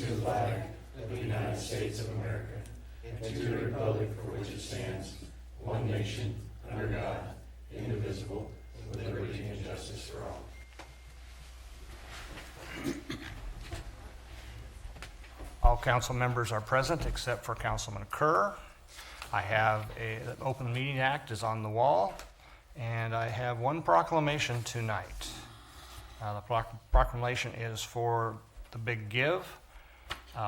to the flag of the United States of America, and to the republic for which it stands, one nation, under God, indivisible, with liberty and justice for all. All council members are present except for Councilman Kerr. I have the Open Meeting Act is on the wall, and I have one proclamation tonight. The proclamation is for the Big Give.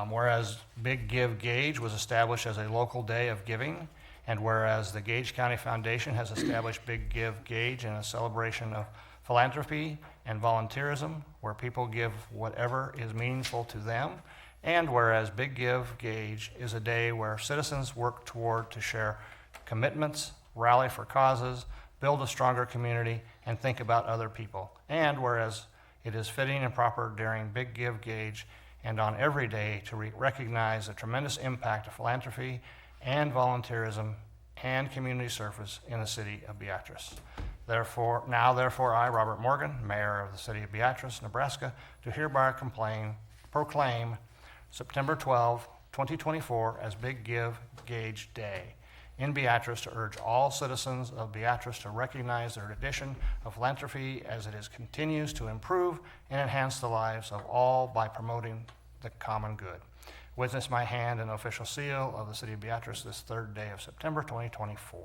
Whereas Big Give Gage was established as a local day of giving, and whereas the Gage County Foundation has established Big Give Gage in a celebration of philanthropy and volunteerism, where people give whatever is meaningful to them, and whereas Big Give Gage is a day where citizens work toward to share commitments, rally for causes, build a stronger community, and think about other people. And whereas it is fitting and proper during Big Give Gage and on every day to recognize the tremendous impact of philanthropy and volunteerism and community service in the city of Beatrice. Therefore, I, Robert Morgan, Mayor of the city of Beatrice, Nebraska, do hereby proclaim September 12, 2024 as Big Give Gage Day in Beatrice, to urge all citizens of Beatrice to recognize their tradition of philanthropy as it continues to improve and enhance the lives of all by promoting the common good. Witness my hand and official seal of the city of Beatrice this third day of September 2024.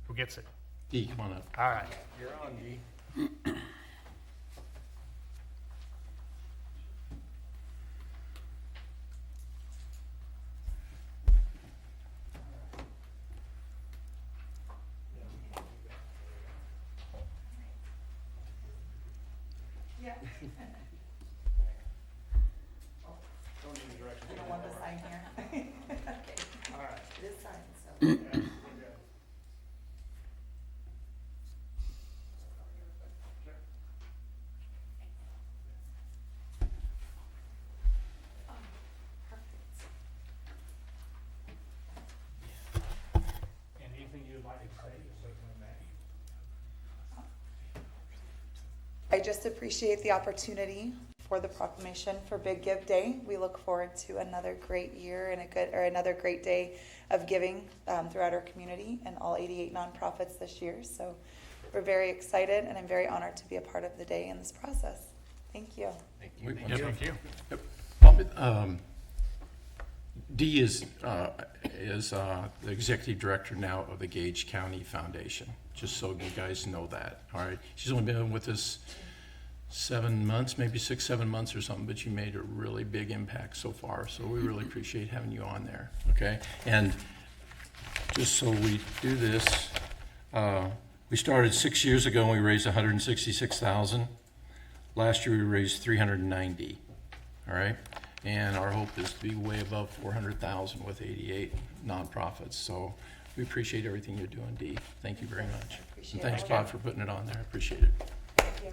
Who gets it? Dee, come on up. All right. You're on, Dee. Yeah. Don't need the directions. I don't want to sign here. Okay, All right. it is signed, so. Yeah, we're good. Oh, perfect. Anything you'd like to say, just open the I just appreciate the opportunity for the proclamation for Big Give Day. We look forward to another great year and another great day of giving throughout our community and all 88 nonprofits this year. So we're very excited, and I'm very honored to be a part of the day in this process. Thank you. Thank you. Dee is the executive director now of the Gage County Foundation, just so you guys know that, all right? She's only been with us 7 months, maybe 6, 7 months or something, but you made a really big impact so far, so we really appreciate having you on there, okay? And just so we do this, we started 6 years ago and we raised $166,000. Last year we raised $390,000, all right? And our hope is to be way above $400,000 with 88 nonprofits. So we appreciate everything you're doing, Dee. Thank you very much. And thanks, Bob, for putting it on there. I appreciate it. Thank you.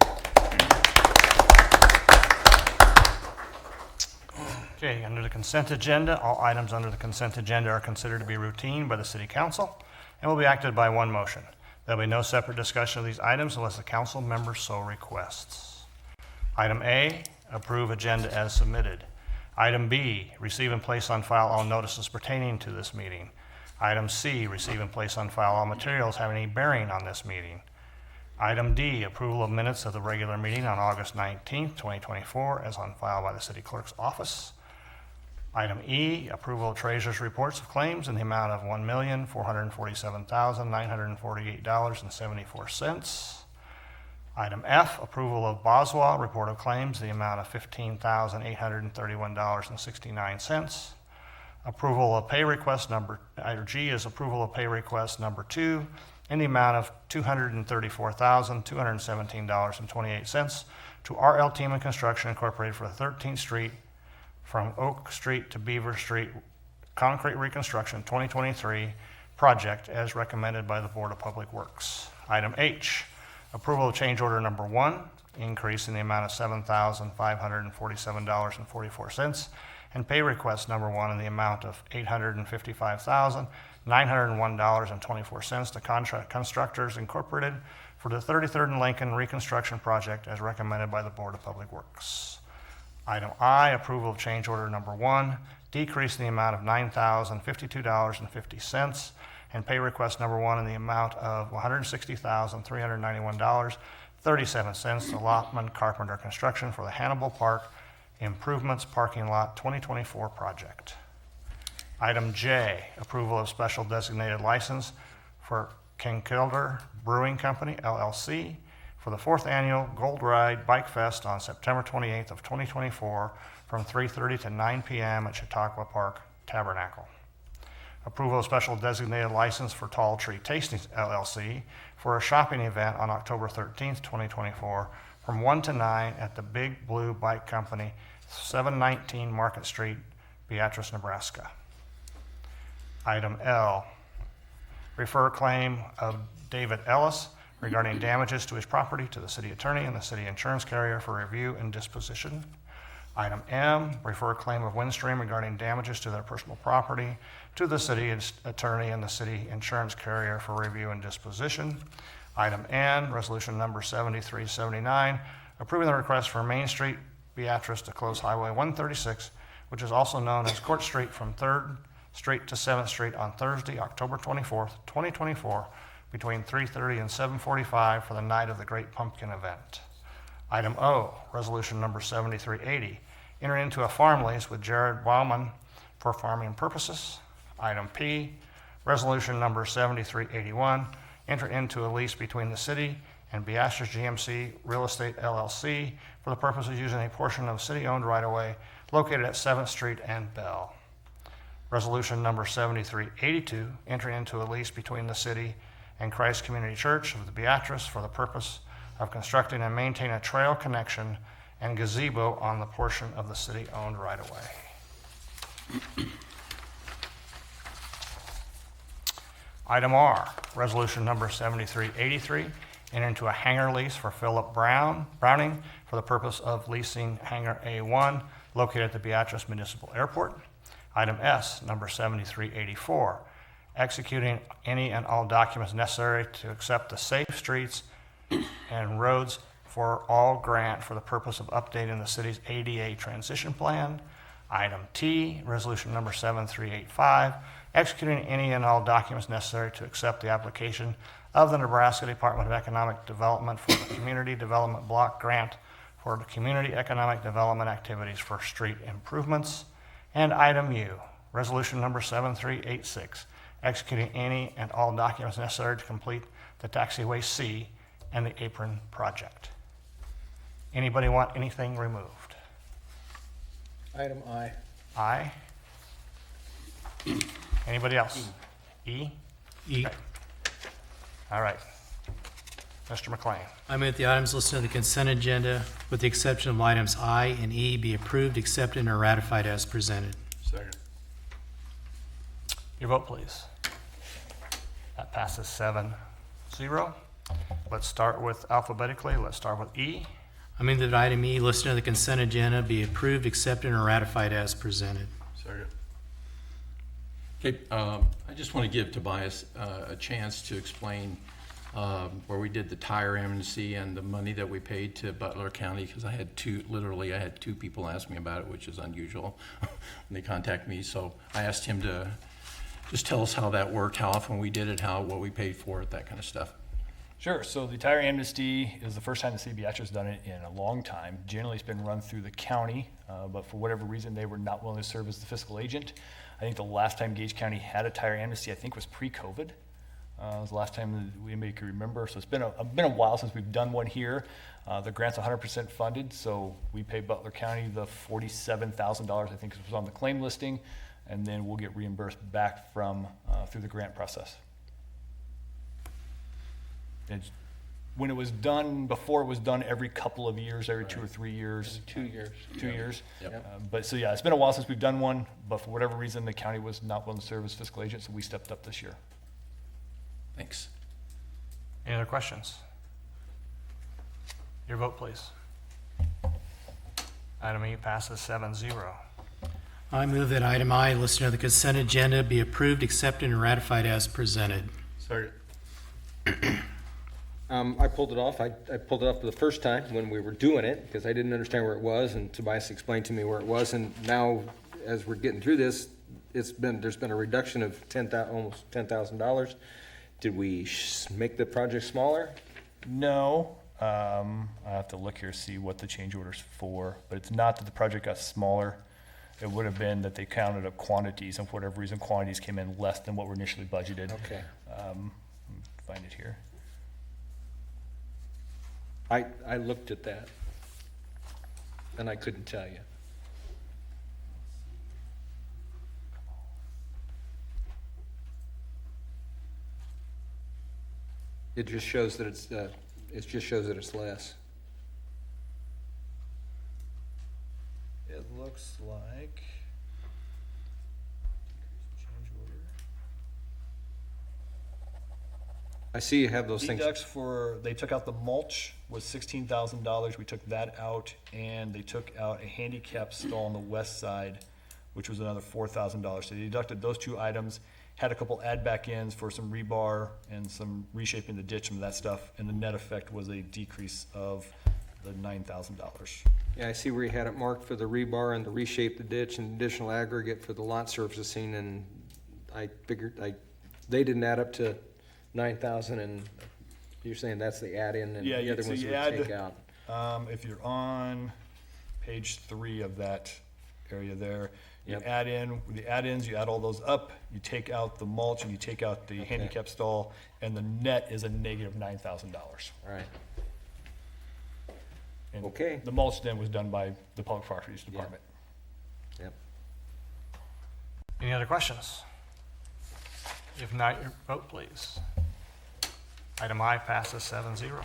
Okay, under the consent agenda, all items under the consent agenda are considered to be routine by the City Council and will be acted by one motion. There will be no separate discussion of these items unless the council member so requests. Item A, approve agenda as submitted. Item B, receive and place on file all notices pertaining to this meeting. Item C, receive and place on file all materials having any bearing on this meeting. Item D, approval of minutes of the regular meeting on August 19th, 2024, as on file by the City Clerk's office. Item E, approval of treasurer's reports of claims in the amount of $1,447,948.74. Item F, approval of Boswell report of claims in the amount of $15,831.69. Approval of pay request item G is approval of pay request number 2 in the amount of $234,217.28 to RL Team Construction Incorporated for the 13th Street from Oak Street to Beaver Street concrete reconstruction 2023 project as recommended by the Board of Public Works. Item H, approval of change order number 1, increase in the amount of $7,547.44 and pay request number 1 in the amount of $855,901.24 to Contract Constructors Incorporated for the 33rd and Lincoln reconstruction project as recommended by the Board of Public Works. Item I, approval of change order number 1, decrease in the amount of $9,052.50, and pay request number 1 in the amount of $160,391.37 to Lottman Carpenter Construction for the Hannibal Park Improvements Parking Lot 2024 project. Item J, approval of special designated license for Kinkilder Brewing Company, LLC, for the 4th Annual Gold Ride Bike Fest on September 28th of 2024 from 3:30 to 9 p.m. at Chautauqua Park Tabernacle. Approval of special designated license for Tall Tree Tastings, LLC, for a shopping event on October 13th, 2024 from 1 to 9 at the Big Blue Bike Company, 719 Market Street, Beatrice, Nebraska. Item L, refer claim of David Ellis regarding damages to his property to the city attorney and the city insurance carrier for review and disposition. Item M, refer claim of Windstream regarding damages to their personal property to the city attorney and the city insurance carrier for review and disposition. Item N, resolution number 7379, approving the request for Main Street, Beatrice to close Highway 136, which is also known as Court Street from 3rd Street to 7th Street on Thursday, October 24th, 2024, between 3:30 and 7:45 for the night of the Great Pumpkin event. Item O, resolution number 7380, enter into a farm lease with Jared Wildman for farming purposes. Item P, resolution number 7381, enter into a lease between the city and Beatrice GMC Real Estate LLC for the purpose of using a portion of city-owned right-of-way located at 7th Street and Bell. Resolution number 7382, enter into a lease between the city and Christ Community Church of the Beatrice for the purpose of constructing and maintaining a trail connection and gazebo on the portion of the city-owned right-of-way. Item R, resolution number 7383, enter into a hangar lease for Philip Browning for the purpose of leasing hangar A1 located at the Beatrice Municipal Airport. Item S, number 7384, executing any and all documents necessary to accept the Safe Streets and Roads for All grant for the purpose of updating the city's ADA transition plan. Item T, resolution number 7385, executing any and all documents necessary to accept the application of the Nebraska Department of Economic Development for the Community Development Block Grant for the community economic development activities for street improvements. And item U, resolution number 7386, executing any and all documents necessary to complete the taxiway C and the apron project. Anybody want anything removed? Item I. I. Anybody else? E? E. Okay. All right. Mr. McLean. I move the items listed on the consent agenda, with the exception of items I and E, be approved, accepted, or ratified as presented. Second. Your vote, please. That passes 7-0. Let's start with alphabetically. Let's start with E. I move that item E listed on the consent agenda be approved, accepted, or ratified as presented. Second. Okay, I just want to give Tobias a chance to explain where we did the tire amnesty and the money that we paid to Butler County, because I had two people ask me about it, which is unusual when they contact me. So I asked him to just tell us how that worked, how often we did it, what we paid for it, that kind of stuff. Sure. So the tire amnesty is the first time the city of Beatrice has done it in a long time. Generally, it's been run through the county, but for whatever reason, they were not willing to serve as the fiscal agent. I think the last time Gage County had a tire amnesty, I think, was pre-COVID. It was the last time that anybody could remember. So it's been a while since we've done one here. The grant's 100% funded, so we pay Butler County the $47,000, I think was on the claim listing, and then we'll get reimbursed back from through the grant process. When it was done, before it was done every couple of years, every 2 or 3 years. 2 years. 2 years. Yep. But so yeah, it's been a while since we've done one, but for whatever reason, the county was not willing to serve as fiscal agent, so we stepped up this year. Thanks. Any other questions? Your vote, please. Item E passes 7-0. I move that item I, listed on the consent agenda, be approved, accepted, and ratified as presented. Second. I pulled it off. I pulled it off for the first time when we were doing it because I didn't understand where it was, and Tobias explained to me where it was. And now, as we're getting through this, there's been a reduction of almost $10,000. Did we make the project smaller? No, I have to look here, see what the change order's for, but it's not that the project got smaller. It would have been that they counted up quantities, and for whatever reason, quantities came in less than what were initially budgeted. Okay. Let me find it here. I looked at that, and I couldn't tell you. It just shows that it's less. It looks like. Change order. I see you have those things. Deducts for, they took out the mulch was $16,000. We took that out, and they took out a handicap stall on the west side, which was another $4,000. So they deducted those two items, had a couple add back ins for some rebar and some reshaping the ditch and that stuff, and the net effect was a decrease of the $9,000. Yeah, I see where you had it marked for the rebar and the reshape the ditch and additional aggregate for the lot surfacing, and I figured they didn't add up to 9,000, and you're saying that's the add-in and Yeah, the other so ones you would add, take out. if you're on page 3 of that area there, you Yep. add in the add-ins, you add all those up, you take out the mulch and you take out the handicap stall, and the net is a negative $9,000. All right. And Okay. The mulch then was done by the Public Properties Department. Yep. Any other questions? If not, your vote, please. Item I passes 7-0.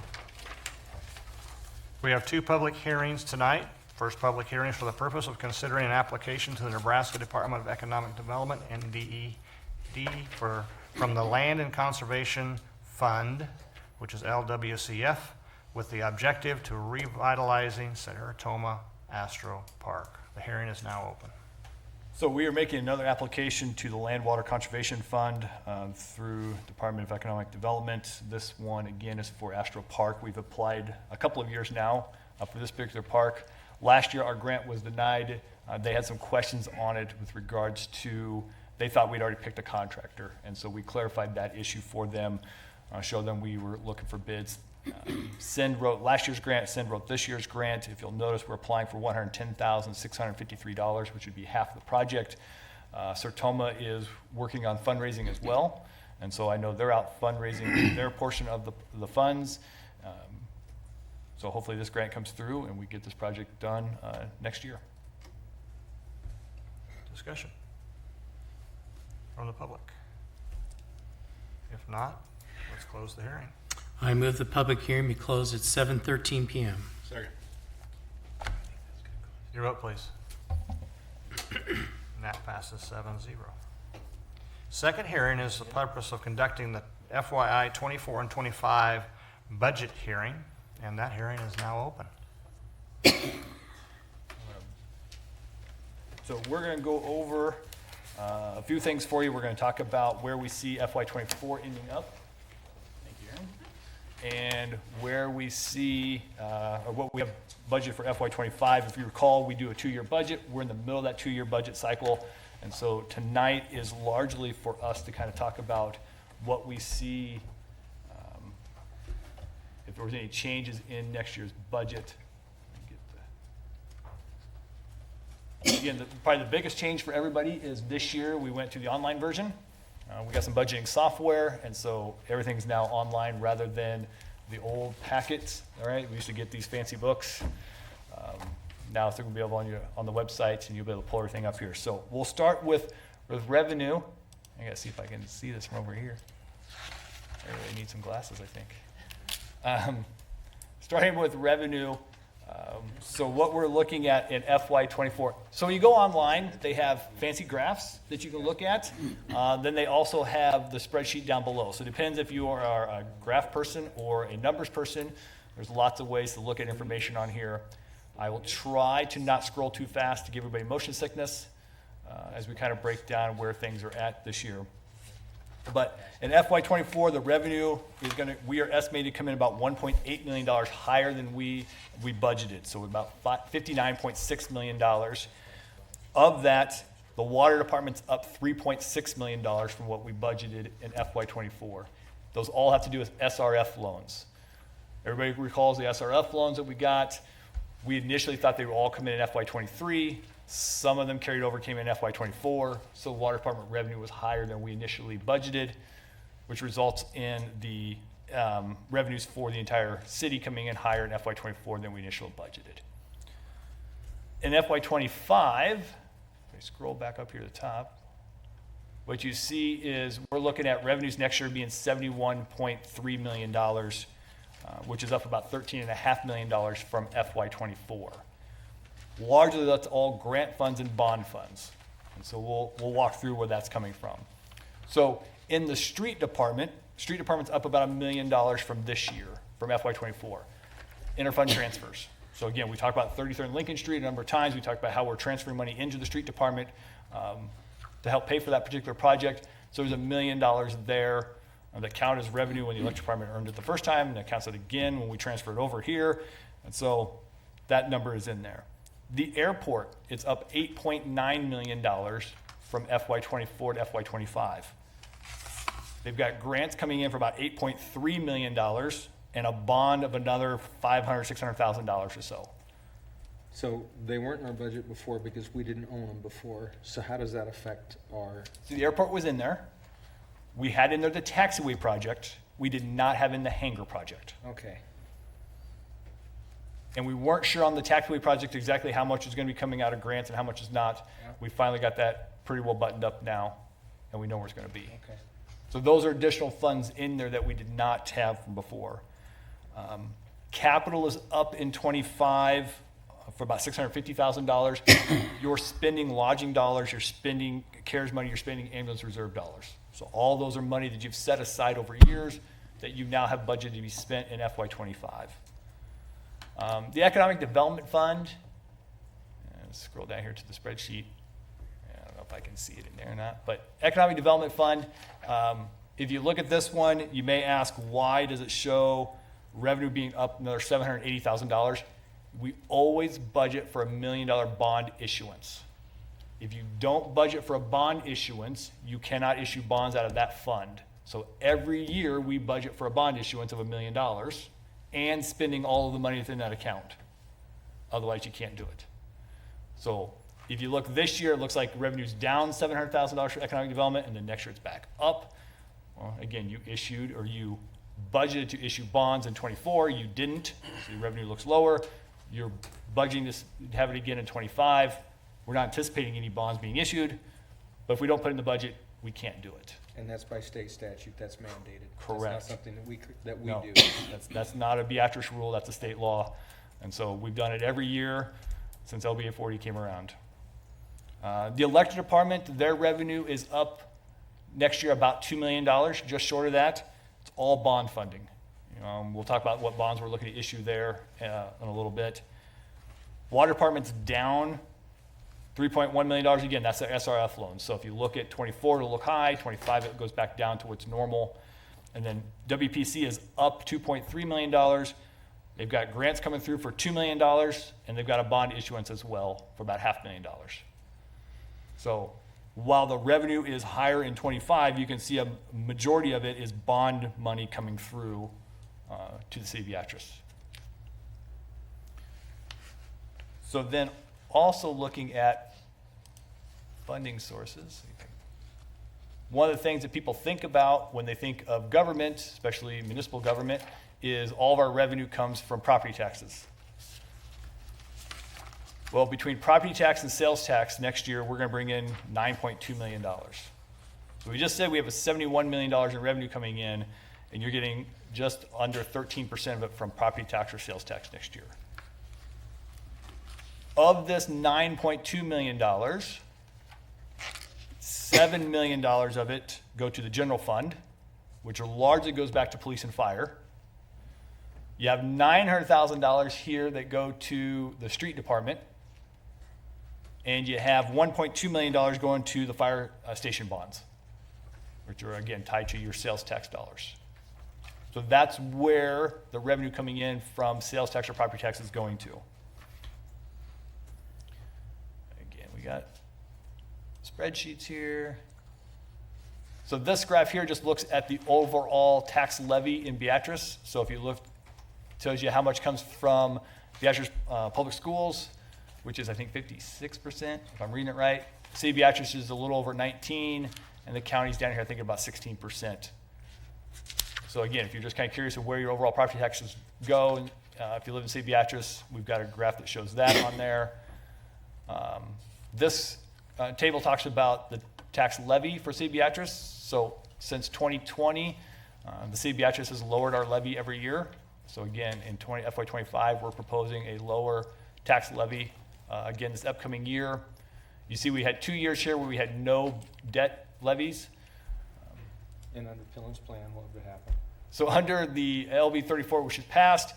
We have 2 public hearings tonight. First public hearing is for the purpose of considering an application to the Nebraska Department of Economic Development, NDED, from the Land and Conservation Fund, which is LWCF, with the objective to revitalizing Sertoma Astro Park. The hearing is now open. So we are making another application to the Land Water Conservation Fund through Department of Economic Development. This one, again, is for Astro Park. We've applied a couple of years now for this particular park. Last year, our grant was denied. They had some questions on it with regards to, they thought we'd already picked a contractor. And so we clarified that issue for them, showed them we were looking for bids. Send wrote last year's grant, Send wrote this year's grant. If you'll notice, we're applying for $110,653, which would be half the project. Sertoma is working on fundraising as well. And so I know they're out fundraising their portion of the funds. So hopefully this grant comes through and we get this project done next year. Discussion from the public. If not, let's close the hearing. I move the public hearing be closed at 7:13 PM. Second. Your vote, please. And that passes 7-0. Second hearing is the purpose of conducting the FYI 24 and 25 budget hearing, and that hearing is now open. So we're going to go over a few things for you. We're going to talk about where we see FY24 ending up. Thank you, Aaron. And where we see, or what we have budgeted for FY25. If you recall, we do a 2-year budget. We're in the middle of that 2-year budget cycle. And so tonight is largely for us to kind of talk about what we see, if there was any changes in next year's budget. Again, probably the biggest change for everybody is this year we went to the online version. We got some budgeting software, and so everything's now online rather than the old packets. All right, we used to get these fancy books. Now it's going to be available on the website, and you'll be able to pull everything up here. So we'll start with revenue. I got to see if I can see this from over here. I really need some glasses, I think. Starting with revenue. So what we're looking at in FY24. So when you go online, they have fancy graphs that you can look at. Then they also have the spreadsheet down below. So it depends if you are a graph person or a numbers person. There's lots of ways to look at information on here. I will try to not scroll too fast to give everybody motion sickness. as we kind of break down where things are at this year. But in FY '24, the revenue is we are estimated to come in about $1.8 million higher than we budgeted. So about $59.6 million. Of that, the water department's up $3.6 million from what we budgeted in FY '24. Those all have to do with SRF loans. Everybody recalls the SRF loans that we got. We initially thought they would all come in FY '23. Some of them carried over, came in FY '24. So the water department revenue was higher than we initially budgeted, which results in the revenues for the entire city coming in higher in FY '24 than we initially budgeted. In FY '25, if I scroll back up here to the top, what you see is we're looking at revenues next year being $71.3 million, which is up about $13.5 million from FY '24. Largely, that's all grant funds and bond funds. And so we'll walk through where that's coming from. So in the street department's up about $1 million from this year, from FY '24. Interfund transfers. So again, we talked about 33rd and Lincoln Street a number of times. We talked about how we're transferring money into the street department to help pay for that particular project. So there's $1 million there that count as revenue when the electric department earned it the first time, and that counts it again when we transfer it over here. And so that number is in there. The airport, it's up $8.9 million from FY '24 to FY '25. They've got grants coming in for about $8.3 million and a bond of another $500,000, $600,000 or so. So they weren't in our budget before because we didn't own them before. So how does that affect our? So the airport was in there. We had in there the taxiway project. We did not have in the hangar project. Okay. And we weren't sure on the taxiway project exactly how much is going to be coming out of grants and how much is not. Yeah. We finally got that pretty well buttoned up now, and we know where it's going to be. Okay. So those are additional funds in there that we did not have from before. Capital is up in '25 for about $650,000. You're spending lodging dollars, you're spending CARES money, you're spending ambulance reserve dollars. So all those are money that you've set aside over years that you now have budgeted to be spent in FY '25. The Economic Development Fund, scroll down here to the spreadsheet. I don't know if I can see it in there or not, but Economic Development Fund, if you look at this one, you may ask, why does it show revenue being up another $780,000? We always budget for $1 million bond issuance. If you don't budget for a bond issuance, you cannot issue bonds out of that fund. So every year we budget for a bond issuance of $1 million and spending all of the money within that account. Otherwise, you can't do it. So if you look this year, it looks like revenue's down $700,000 for economic development, and then next year it's back up. Well, again, you issued or you budgeted to issue bonds in '24, you didn't, so your revenue looks lower. You're budgeting to have it again in '25. We're not anticipating any bonds being issued, but if we don't put it in the budget, we can't do it. And that's by state statute, that's mandated. Correct. That's not something that we No, do. that's not a Beatrice rule, that's a state law. And so we've done it every year since LBA 40 came around. The electric department, their revenue is up next year about $2 million, just short of that. It's all bond funding. We'll talk about what bonds we're looking to issue there in a little bit. Water department's down $3.1 million. Again, that's their SRF loans. So if you look at '24, it'll look high. '25, it goes back down to what's normal. And then WPC is up $2.3 million. They've got grants coming through for $2 million, and they've got a bond issuance as well for about $500,000. So while the revenue is higher in '25, you can see a majority of it is bond money coming through to the city of Beatrice. So then also looking at funding sources. One of the things that people think about when they think of government, especially municipal government, is all of our revenue comes from property taxes. Well, between property tax and sales tax next year, we're going to bring in $9.2 million. So we just said we have a $71 million in revenue coming in, and you're getting just under 13% of it from property tax or sales tax next year. Of this $9.2 million, $7 million of it go to the general fund, which largely goes back to police and fire. You have $900,000 here that go to the street department, and you have $1.2 million going to the fire station bonds, which are, again, tied to your sales tax dollars. So that's where the revenue coming in from sales tax or property tax is going to. Again, we got spreadsheets here. So this graph here just looks at the overall tax levy in Beatrice. So if you look, it tells you how much comes from Beatrice public schools, which is, I think, 56%, if I'm reading it right. City of Beatrice is a little over 19, and the county's down here, I think, about 16%. So again, if you're just kind of curious of where your overall property taxes go, and if you live in City of Beatrice, we've got a graph that shows that on there. This table talks about the tax levy for City of Beatrice. So since 2020, the City of Beatrice has lowered our levy every year. So again, in FY25, we're proposing a lower tax levy again this upcoming year. You see we had 2 years here where we had no debt levies. And under Pillen's plan, what would happen? So under the LB 34, which is passed,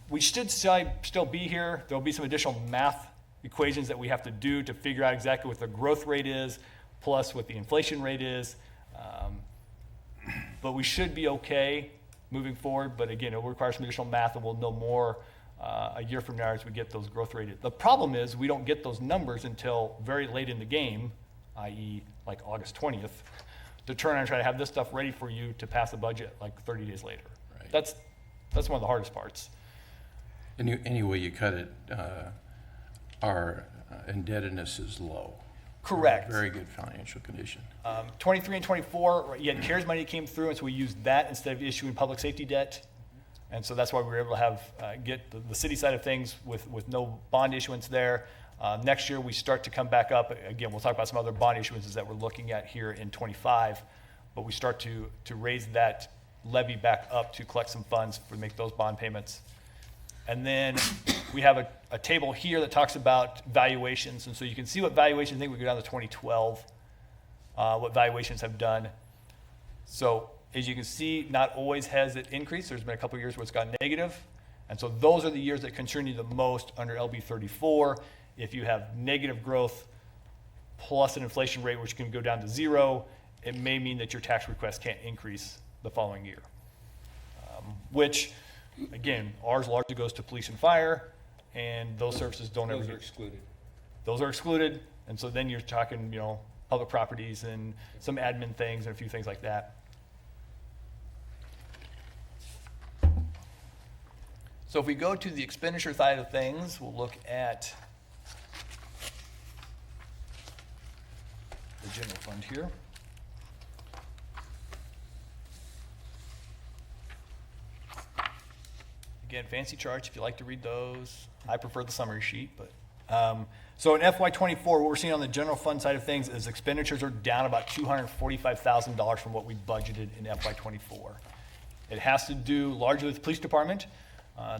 we should still be here. There'll be some additional math equations that we have to do to figure out exactly what the growth rate is, plus what the inflation rate is. But we should be okay moving forward. But again, it will require some additional math, and we'll know more a year from now as we get those growth rates. The problem is we don't get those numbers until very late in the game, i.e. like August 20th. To turn around and try to have this stuff ready for you to pass the budget like 30 days later. Right. That's one of the hardest parts. Any way you cut it, our indebtedness is low. Correct. Very good financial condition. 23 and 24, you had CARES money that came through, and so we used that instead of issuing public safety debt. And so that's why we were able to have get the city side of things with no bond issuance there. Next year, we start to come back up. Again, we'll talk about some other bond issuances that we're looking at here in 25, but we start to raise that levy back up to collect some funds to make those bond payments. And then we have a table here that talks about valuations. And so you can see what valuations, I think we go down to 2012, what valuations have done. So as you can see, not always has it increased. There's been a couple of years where it's gone negative. And so those are the years that concern you the most under LB 34. If you have negative growth plus an inflation rate which can go down to 0, it may mean that your tax request can't increase the following year. Which, again, ours largely goes to police and fire, and those services don't ever Those are get excluded. Those are excluded, and so then you're talking, public properties and some admin things and a few things like that. So if we go to the expenditure side of things, we'll look at the general fund here. Again, fancy charts, if you like to read those. I prefer the summary sheet, but. So in FY24, what we're seeing on the general fund side of things is expenditures are down about $245,000 from what we budgeted in FY24. It has to do largely with the police department.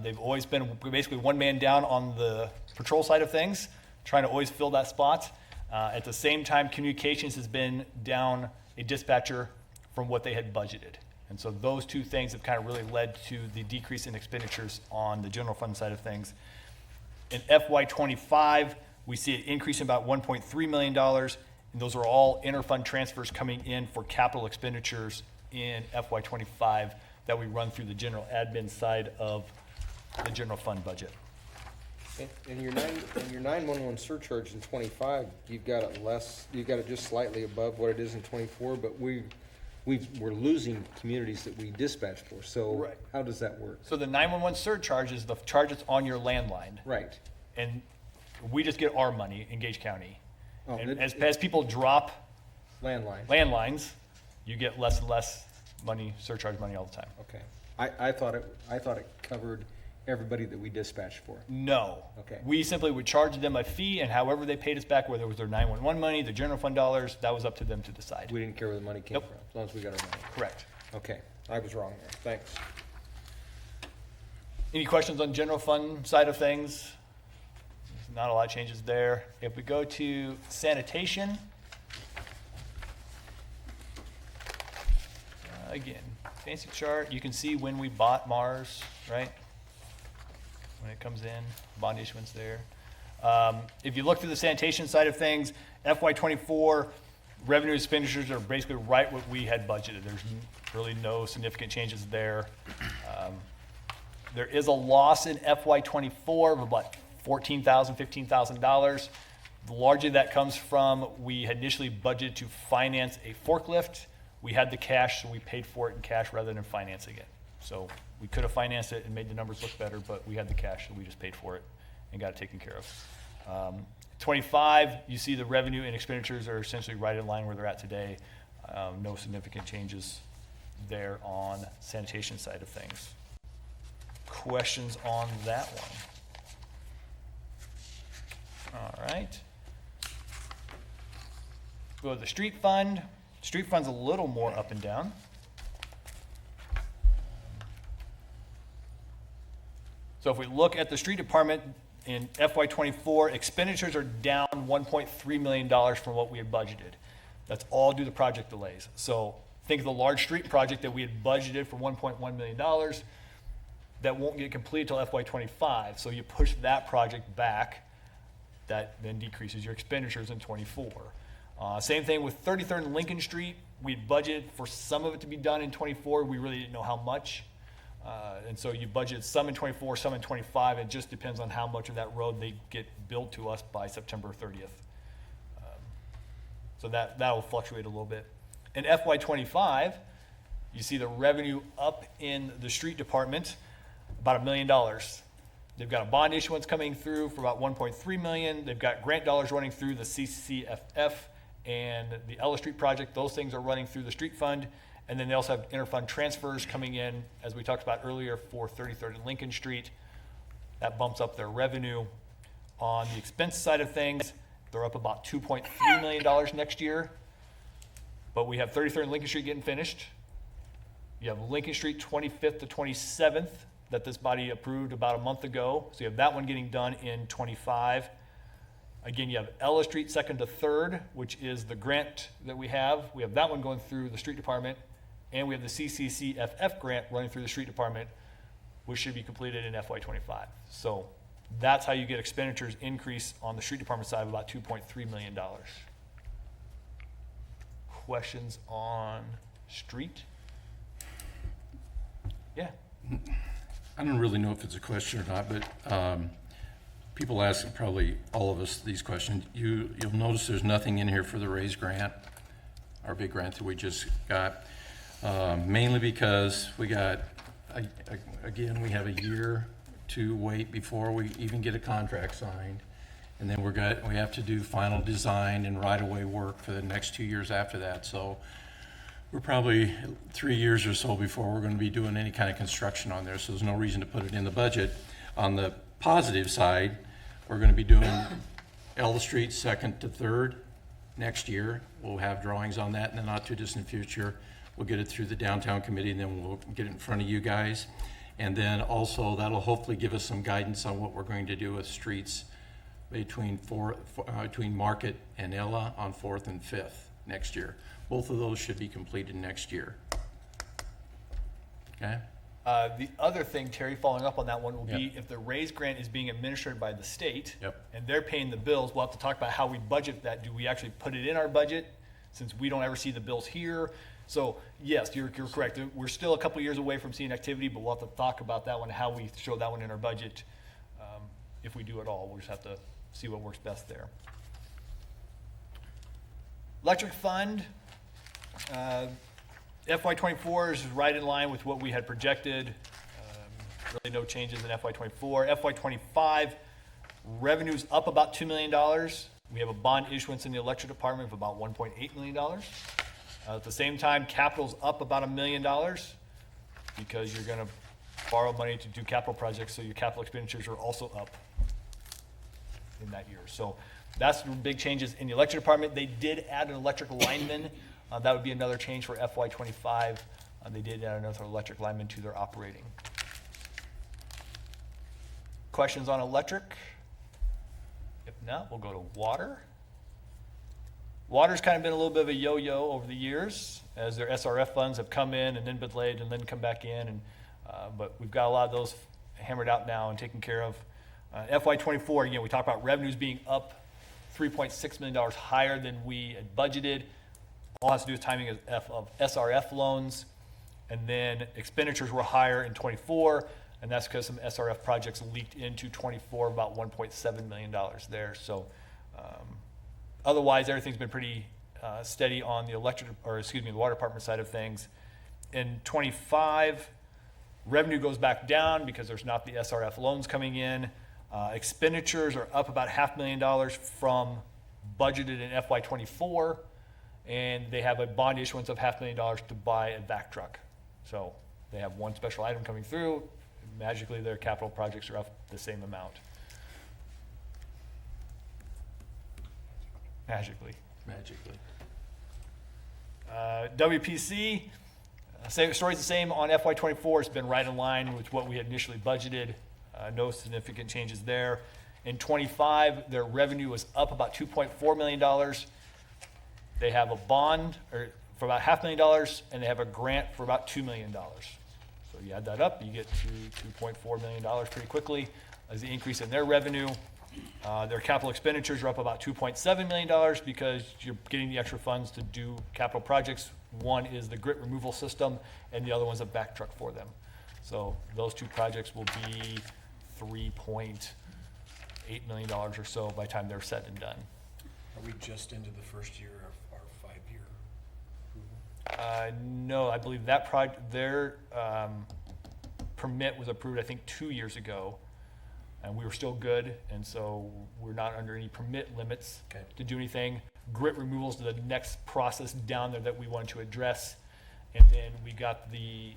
They've always been basically one man down on the patrol side of things, trying to always fill that spot. At the same time, communications has been down a dispatcher from what they had budgeted. And so those two things have kind of really led to the decrease in expenditures on the general fund side of things. In FY25, we see an increase in about $1.3 million, and those are all interfund transfers coming in for capital expenditures in FY25 that we run through the general admin side of the general fund budget. And your 911 surcharge in 25, you've got it just slightly above what it is in 24, but we're losing communities that we dispatch for. So Right. How does that work? So the 911 surcharge is the charge that's on your landline. Right. And we just get our money in Gage County. Oh, And it- as people drop Landline. landlines, you get less and less money, surcharge money all the time. Okay. I thought it covered everybody that we dispatched for. No. Okay. We simply would charge them a fee, and however they paid us back, whether it was their 911 money, the general fund dollars, that was up to them to decide. We didn't care where the money came Nope. from, as long as we got our money. Correct. Okay, I was wrong there. Thanks. Any questions on general fund side of things? Not a lot of changes there. If we go to sanitation, again, fancy chart. You can see when we bought Mars, right? When it comes in, bond issuance there. If you look through the sanitation side of things, FY24 revenue expenditures are basically right what we had budgeted. There's really no significant changes there. There is a loss in FY24 of about $14,000, $15,000. Largely that comes from, we had initially budgeted to finance a forklift. We had the cash, so we paid for it in cash rather than financing it. So we could have financed it and made the numbers look better, but we had the cash, so we just paid for it and got it taken care of. 25, you see the revenue and expenditures are essentially right in line where they're at today. No significant changes there on sanitation side of things. Questions on that one? All right. Go to the street fund. Street fund's a little more up and down. So if we look at the street department in FY24, expenditures are down $1.3 million from what we had budgeted. That's all due to project delays. So think of the large street project that we had budgeted for $1.1 million that won't get completed till FY25. So you push that project back, that then decreases your expenditures in 24. Same thing with 33rd and Lincoln Street. We had budgeted for some of it to be done in 24. We really didn't know how much. And so you budgeted some in 24, some in 25. It just depends on how much of that road they get billed to us by September 30th. So that will fluctuate a little bit. In FY25, you see the revenue up in the street department, about $1 million. They've got a bond issuance coming through for about $1.3 million. They've got grant dollars running through the CCFF and the Ella Street project. Those things are running through the street fund. And then they also have interfund transfers coming in, as we talked about earlier, for 33rd and Lincoln Street. That bumps up their revenue. On the expense side of things, they're up about $2.3 million next year. But we have 33rd and Lincoln Street getting finished. You have Lincoln Street 25th to 27th that this body approved about a month ago. So you have that one getting done in 25. Again, you have Ella Street 2nd to 3rd, which is the grant that we have. We have that one going through the street department. And we have the CCCFF grant running through the street department, which should be completed in FY25. So that's how you get expenditures increase on the street department side of about $2.3 million. Questions on street? Yeah. I don't really know if it's a question or not, but people ask probably all of us these questions. You'll notice there's nothing in here for the RAISE grant, our big grant that we just got. Mainly because we got, again, we have a year to wait before we even get a contract signed. And then we have to do final design and right-of-way work for the next 2 years after that. So we're probably 3 years or so before we're going to be doing any kind of construction on there. So there's no reason to put it in the budget. On the positive side, we're going to be doing Ella Street 2nd to 3rd next year. We'll have drawings on that in the not too distant future. We'll get it through the downtown committee, and then we'll get it in front of you guys. And then also that'll hopefully give us some guidance on what we're going to do with streets between Market and Ella on 4th and 5th next year. Both of those should be completed next year. Okay? The other thing, Terry, following up on that one, will be if the RAISE grant is being administered by the state and they're paying the bills, we'll have to talk about how we budget that. Do we actually put it in our budget since we don't ever see the bills here? So yes, you're correct. We're still a couple years away from seeing activity, but we'll have to talk about that one, how we show that one in our budget. If we do at all, we'll just have to see what works best there. Electric fund, FY24 is right in line with what we had projected. Really no changes in FY24. FY25, revenue's up about $2 million. We have a bond issuance in the electric department of about $1.8 million. At the same time, capital's up about $1 million because you're going to borrow money to do capital projects, so your capital expenditures are also up in that year. So that's the big changes in the electric department. They did add an electric lineman. That would be another change for FY25. They did add another electric lineman to their operating. Questions on electric? If not, we'll go to water. Water's kind of been a little bit of a yo-yo over the years as their SRF funds have come in and then been delayed and then come back in. And but we've got a lot of those hammered out now and taken care of. FY '24, again, we talked about revenues being up $3.6 million higher than we had budgeted. All has to do with timing of SRF loans. And then expenditures were higher in '24, and that's because some SRF projects leaked into '24, about $1.7 million there. So otherwise, everything's been pretty steady on the the water department side of things. In '25, revenue goes back down because there's not the SRF loans coming in. Expenditures are up about $500,000 from budgeted in FY '24, and they have a bond issuance of $500,000 to buy a vac truck. So they have one special item coming through. Magically, their capital projects are up the same amount. Magically. WPC, story's the same on FY '24. It's been right in line with what we had initially budgeted. No significant changes there. In '25, their revenue was up about $2.4 million. They have a bond for about $500,000, and they have a grant for about $2 million. So you add that up, you get to $2.4 million pretty quickly as the increase in their revenue. Their capital expenditures are up about $2.7 million because you're getting the extra funds to do capital projects. One is the grit removal system, and the other one's a vac truck for them. So those two projects will be $3.8 million or so by the time they're said and done. Are we just into the first year of our 5-year approval? No, I believe that their permit was approved, I think, 2 years ago, and we were still good, and so we're not under any permit limits to do anything. Grit removal is the next process down there that we wanted to address, and then we got the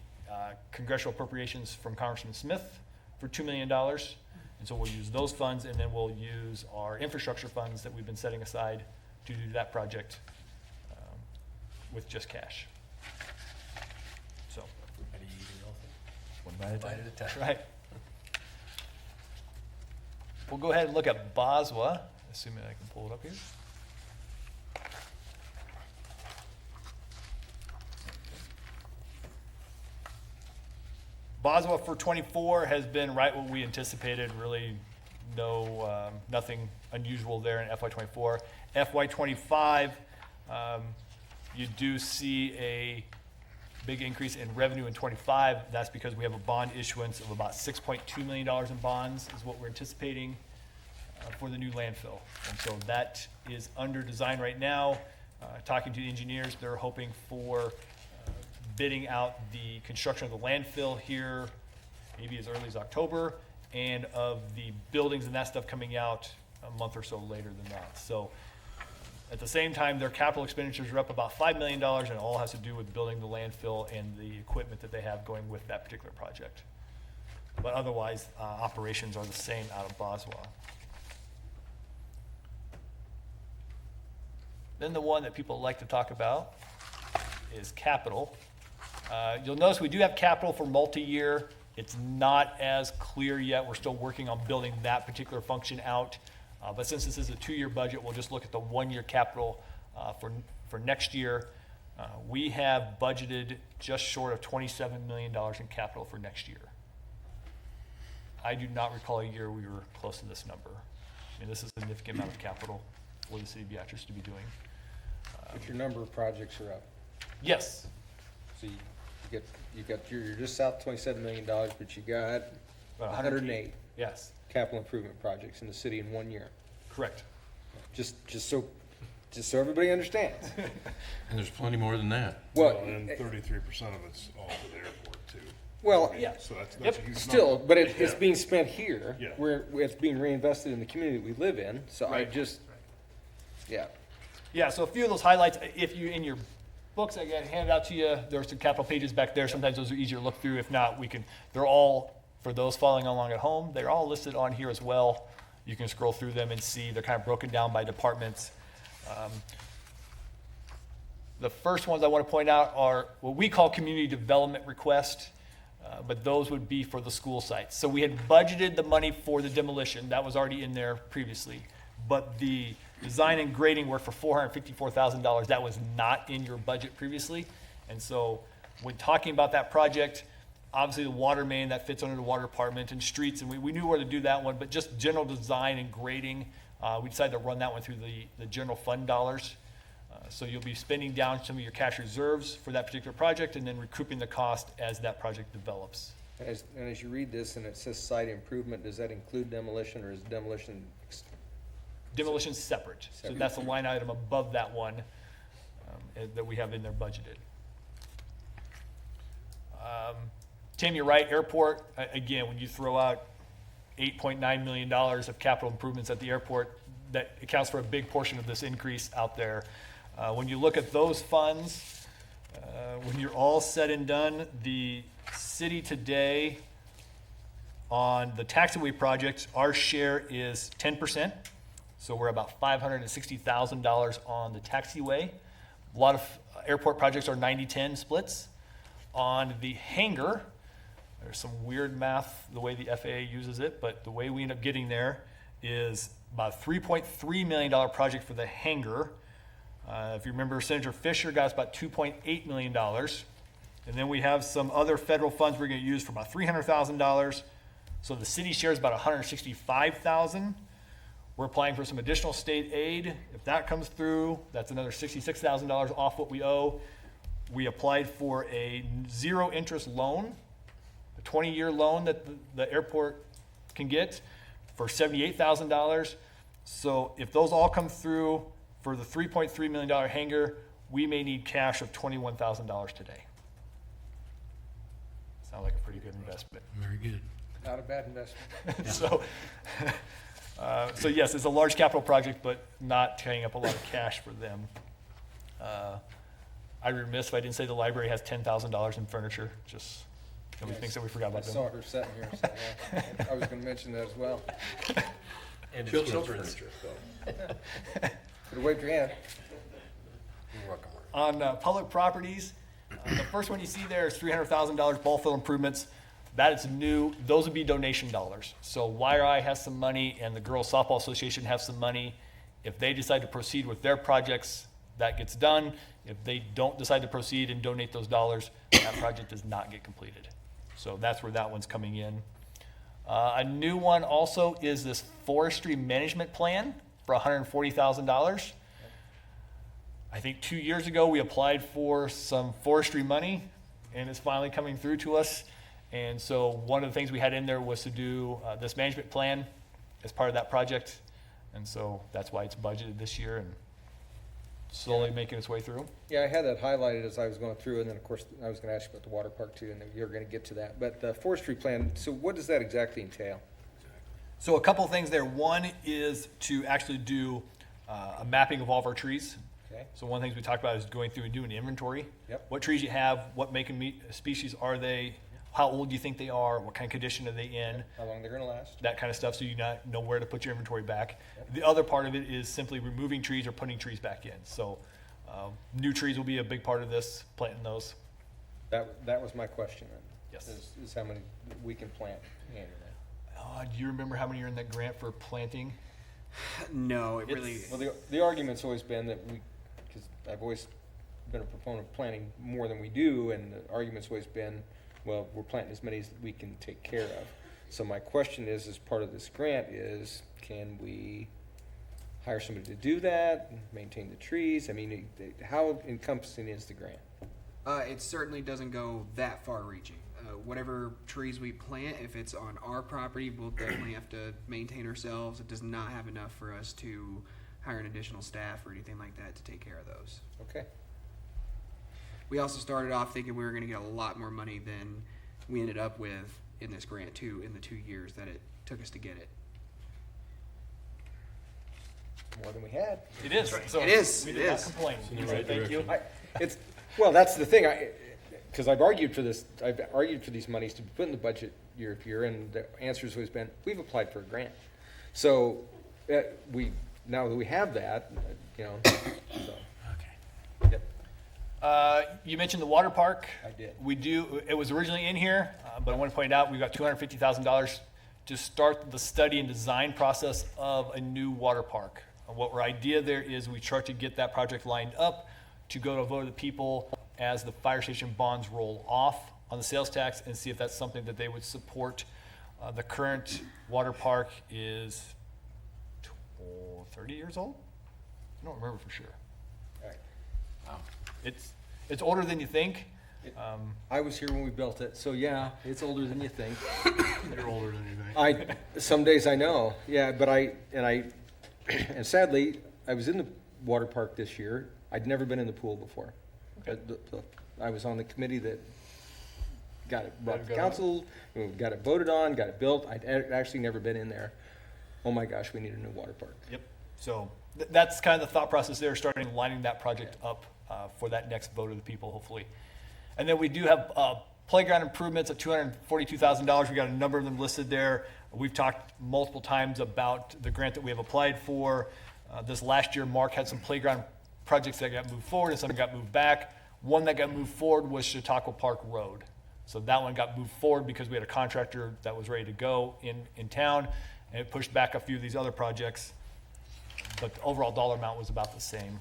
congressional appropriations from Congressman Smith for $2 million, and so we'll use those funds, and then we'll use our infrastructure funds that we've been setting aside to do that project with just cash. So, one bite at a time. Right. We'll go ahead and look at Boswa, assuming I can pull it up here. Boswa for '24 has been right what we anticipated. Really, nothing unusual there in FY '24. FY '25, you do see a big increase in revenue in '25. That's because we have a bond issuance of about $6.2 million in bonds is what we're anticipating for the new landfill. And so that is under design right now. Talking to the engineers, they're hoping for bidding out the construction of the landfill here maybe as early as October, and of the buildings and that stuff coming out a month or so later than that. So at the same time, their capital expenditures are up about $5 million, and it all has to do with building the landfill and the equipment that they have going with that particular project. But otherwise, operations are the same out of Boswa. Then the one that people like to talk about is capital. You'll notice we do have capital for multi-year. It's not as clear yet. We're still working on building that particular function out. But since this is a 2-year budget, we'll just look at the 1-year capital for next year. We have budgeted just short of $27 million in capital for next year. I do not recall a year we were close to this number. I mean, this is a significant amount of capital for the city of Beatrice to be doing. But your number of projects are up. Yes. So you're just south $27 million, but you got 108 Yes, capital improvement projects in the city in 1 year. correct. Just so everybody understands. And there's plenty more than that. Well, And 33% of it's all to the airport too. well, Yeah. So that's Yep. a huge still, number. but it's Yeah. being spent here, Yeah. where it's being reinvested in the community we live in. So Right. yeah. Yeah, so a few of those highlights, if you, in your books I got handed out to you, there are some capital pages back there. Sometimes those are easier to look through. If not, they're all, for those following along at home, they're all listed on here as well. You can scroll through them and see they're kind of broken down by departments. The first ones I want to point out are what we call community development requests, but those would be for the school sites. So we had budgeted the money for the demolition. That was already in there previously. But the design and grading work for $454,000, that was not in your budget previously. And so when talking about that project, obviously the water main, that fits under the water department, and streets, and we knew where to do that one, but just general design and grading, we decided to run that one through the general fund dollars. So you'll be spending down some of your cash reserves for that particular project and then recouping the cost as that project develops. And as you read this and it says site improvement, does that include demolition, or is demolition? Demolition's separate. So Separate. that's a line item above that one that we have in there budgeted. Tim, you're right, airport, again, when you throw out $8.9 million of capital improvements at the airport, that accounts for a big portion of this increase out there. When you look at those funds, when you're all said and done, the city today on the taxiway projects, our share is 10%. So we're about $560,000 on the taxiway. A lot of airport projects are 90-10 splits. On the hangar, there's some weird math, the way the FAA uses it, but the way we end up getting there is about a $3.3 million project for the hangar. If you remember, Senator Fisher got us about $2.8 million. And then we have some other federal funds we're going to use for about $300,000. So the city share is about $165,000. We're applying for some additional state aid. If that comes through, that's another $66,000 off what we owe. We applied for a zero interest loan, a 20-year loan that the airport can get for $78,000. So if those all come through for the $3.3 million hangar, we may need cash of $21,000 today. Sounds like a pretty good investment. Very good. Not a bad investment. So yes, it's a large capital project, but not tying up a lot of cash for them. I'd be remiss if I didn't say the library has $10,000 in furniture, just nobody thinks that we forgot I about saw them. her sitting here, so yeah, I was gonna mention that as well. And Children's. Could have waved your hand. On public properties, the first one you see there is $300,000 ball field improvements. That is new. Those would be donation dollars. So YRI has some money and the Girls Softball Association has some money. If they decide to proceed with their projects, that gets done. If they don't decide to proceed and donate those dollars, that project does not get completed. So that's where that one's coming in. A new one also is this forestry management plan for $140,000. I think 2 years ago we applied for some forestry money and it's finally coming through to us. And so one of the things we had in there was to do this management plan as part of that project. And so that's why it's budgeted this year and slowly making its way through. Yeah, I had that highlighted as I was going through, and then, of course, I was gonna ask you about the water park too, and then you're gonna get to that. But the forestry plan, so what does that exactly entail? So a couple of things there. One is to actually do a mapping of all of our trees. Okay. So one of the things we talked about is going through and doing an inventory. Yep. What trees you have, what make and species are they, how old do you think they are, what kind of condition are they in, How long they're gonna last? that kind of stuff, so you know where to put your inventory back. The other part of it is simply removing trees or putting trees back in. So new trees will be a big part of this, planting those. That was my question then. Yes. Is how many we can plant annually. Do you remember how many are in that grant for planting? No, it It's- really. Well, the argument's always been that because I've always been a proponent of planting more than we do, and the argument's always been, well, we're planting as many as we can take care of. So my question is, as part of this grant is, can we hire somebody to do that, maintain the trees? I mean, how encompassing is the grant? It certainly doesn't go that far reaching. Whatever trees we plant, if it's on our property, we'll definitely have to maintain ourselves. It does not have enough for us to hire an additional staff or anything like that to take care of those. Okay. We also started off thinking we were going to get a lot more money than we ended up with in this grant too, in the 2 years that it took us to get it. More than we had. It is. So It is, We it did not is. complain. in the right Thank you. direction. Well, that's the thing, because I've argued for this, I've argued for these monies to be put in the budget year after year, and the answer's always been, we've applied for a grant. So, now that we have that, you know, so. Yep. You mentioned the water park. I did. We do, it was originally in here, but I want to point out, we've got $250,000 to start the study and design process of a new water park. What our idea there is we start to get that project lined up to go to a vote of the people as the fire station bonds roll off on the sales tax and see if that's something that they would support. The current water park is 30 years old? I don't remember for sure. Wow. It's older than you think. I was here when we built it, so yeah, it's older than you think. You're older than you think. Some days I know, yeah, but and sadly, I was in the water park this year. I'd never been in the pool before. Okay. I was on the committee that got it brought to Got it council, got it voted on, got it built. I'd actually never been in there. Oh my gosh, we need a new water park. Yep. So that's kind of the thought process there, starting lining that project up for that next vote of the people, hopefully. And then we do have playground improvements of $242,000. We got a number of them listed there. We've talked multiple times about the grant that we have applied for. This last year, Mark had some playground projects that got moved forward and some got moved back. One that got moved forward was Chautauqua Park Road. So that one got moved forward because we had a contractor that was ready to go in town, and it pushed back a few of these other projects. But the overall dollar amount was about the same.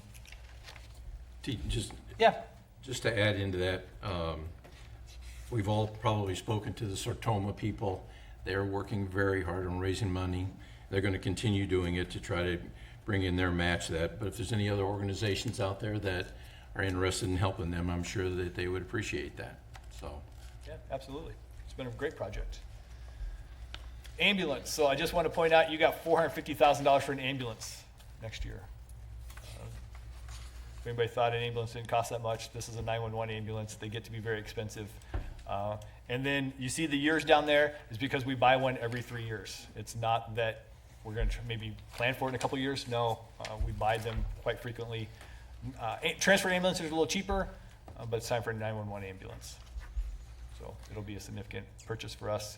Yeah. Just to add into that, we've all probably spoken to the Sertoma people. They're working very hard on raising money. They're going to continue doing it to try to bring in their match that. But if there's any other organizations out there that are interested in helping them, I'm sure that they would appreciate that. So. Yeah, absolutely. It's been a great project. Ambulance. So I just want to point out, you got $450,000 for an ambulance next year. If anybody thought an ambulance didn't cost that much, this is a 911 ambulance. They get to be very expensive. And then you see the years down there is because we buy one every 3 years. It's not that we're going to maybe plan for it in a couple years. No, we buy them quite frequently. Transfer ambulances are a little cheaper, but it's time for a 911 ambulance. So it'll be a significant purchase for us.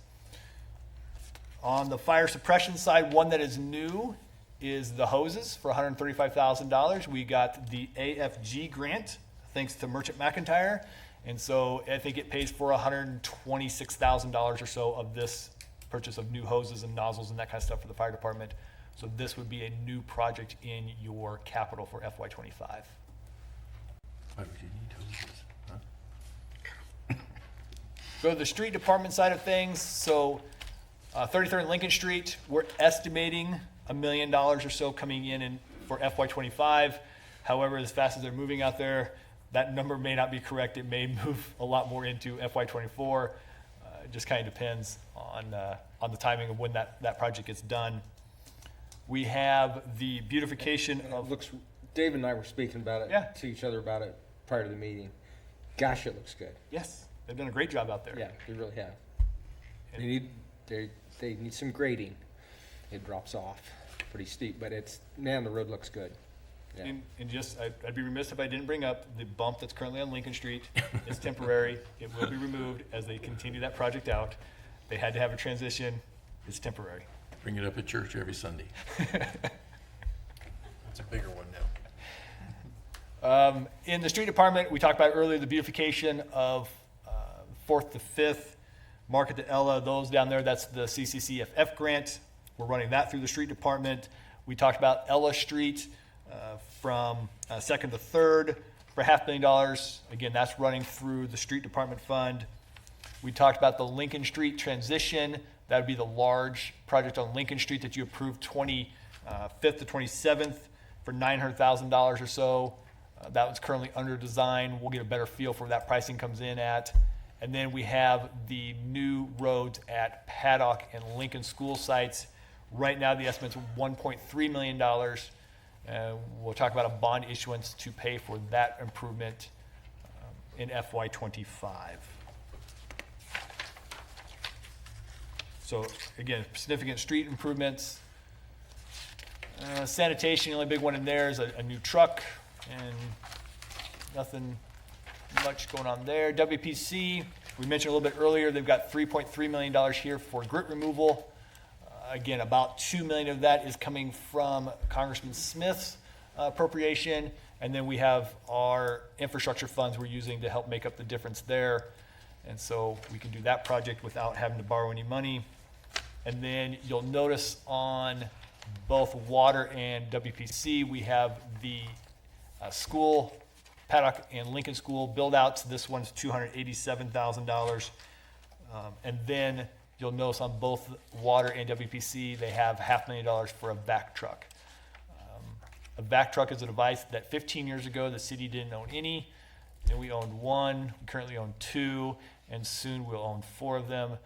On the fire suppression side, one that is new is the hoses for $135,000. We got the AFG grant, thanks to Merchant McIntyre. And so I think it pays for $126,000 or so of this purchase of new hoses and nozzles and that kind of stuff for the fire department. So this would be a new project in your capital for FY25. Why would you need hoses? Huh? Go to the street department side of things. So 33rd and Lincoln Street, we're estimating $1 million or so coming in for FY25. However, as fast as they're moving out there, that number may not be correct. It may move a lot more into FY24. It just kind of depends on the timing of when that project gets done. We have the beautification of. Dave and I were speaking about it to each other about it prior to the meeting. Gosh, it looks good. Yes, they've done a great job out there. Yeah, they really have. They need some grading. It drops off pretty steep, but the road looks good. Yeah. And just, I'd be remiss if I didn't bring up the bump that's currently on Lincoln Street. It's temporary. It will be removed as they continue that project out. They had to have a transition. It's temporary. Bring it up at church every Sunday. It's a bigger one now. In the street department, we talked about earlier the beautification of 4th to 5th, Market to Ella, those down there, that's the CCCFF grant. We're running that through the street department. We talked about Ella Street from 2nd to 3rd for $500,000. Again, that's running through the street department fund. We talked about the Lincoln Street transition. That would be the large project on Lincoln Street that you approved 25th to 27th for $900,000 or so. That one's currently under design. We'll get a better feel for where that pricing comes in at. And then we have the new roads at Paddock and Lincoln school sites. Right now, the estimate's $1.3 million. We'll talk about a bond issuance to pay for that improvement in FY25. So again, significant street improvements. Sanitation, the only big one in there is a new truck, and nothing much going on there. WPC, we mentioned a little bit earlier, they've got $3.3 million here for grit removal. Again, about $2 million of that is coming from Congressman Smith's appropriation, and then we have our infrastructure funds we're using to help make up the difference there. And so we can do that project without having to borrow any money. And then you'll notice on both water and WPC, we have the school Paddock and Lincoln School build-outs. This one's $287,000. And then you'll notice on both water and WPC, they have $500,000 for a vac truck. A vac truck is a device that 15 years ago, the city didn't own any. Then we owned one, we currently own two, and soon we'll own 4 of them.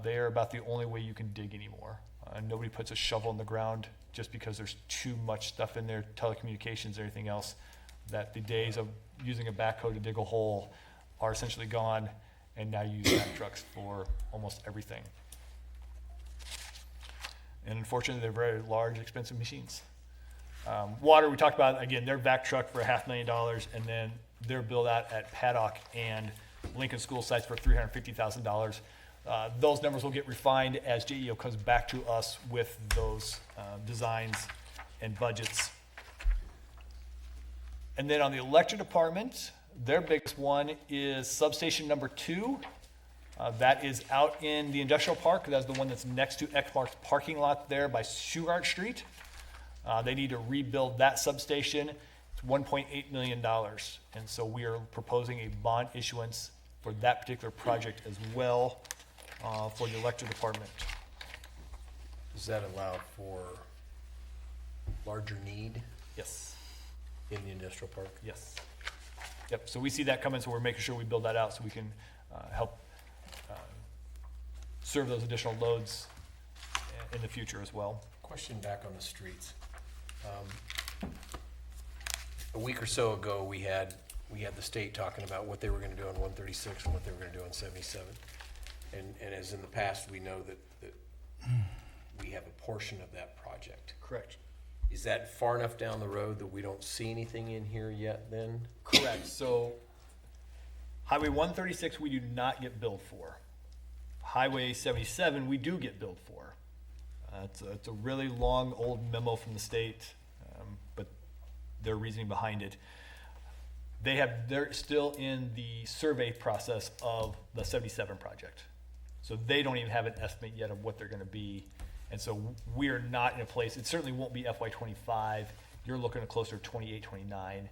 They are about the only way you can dig anymore. Nobody puts a shovel in the ground just because there's too much stuff in there, telecommunications, everything else, that the days of using a backhoe to dig a hole are essentially gone, and now you use vac trucks for almost everything. And unfortunately, they're very large, expensive machines. Water, we talked about, again, their vac truck for $500,000, and then their build out at Paddock and Lincoln School sites for $350,000. Those numbers will get refined as JEO comes back to us with those designs and budgets. And then on the electric department, their biggest one is substation number 2. That is out in the industrial park. That's the one that's next to Exmark's parking lot there by Shugart Street. They need to rebuild that substation. It's $1.8 million. And so we are proposing a bond issuance for that particular project as well for the electric department. Does that allow for larger need Yes. in the industrial park? Yes. Yep, so we see that coming, so we're making sure we build that out so we can help serve those additional loads in the future as well. Question back on the streets. A week or so ago, we had the state talking about what they were gonna do on 136 and what they were gonna do on 77. And as in the past, we know that we have a portion of that project. Correct. Is that far enough down the road that we don't see anything in here yet then? Correct, so Highway 136 we do not get billed for. Highway 77 we do get billed for. It's a really long old memo from the state, but their reasoning behind it. They're still in the survey process of the 77 project. So they don't even have an estimate yet of what they're gonna be. And so we're not in a place, it certainly won't be FY25. You're looking at closer to 28, 29.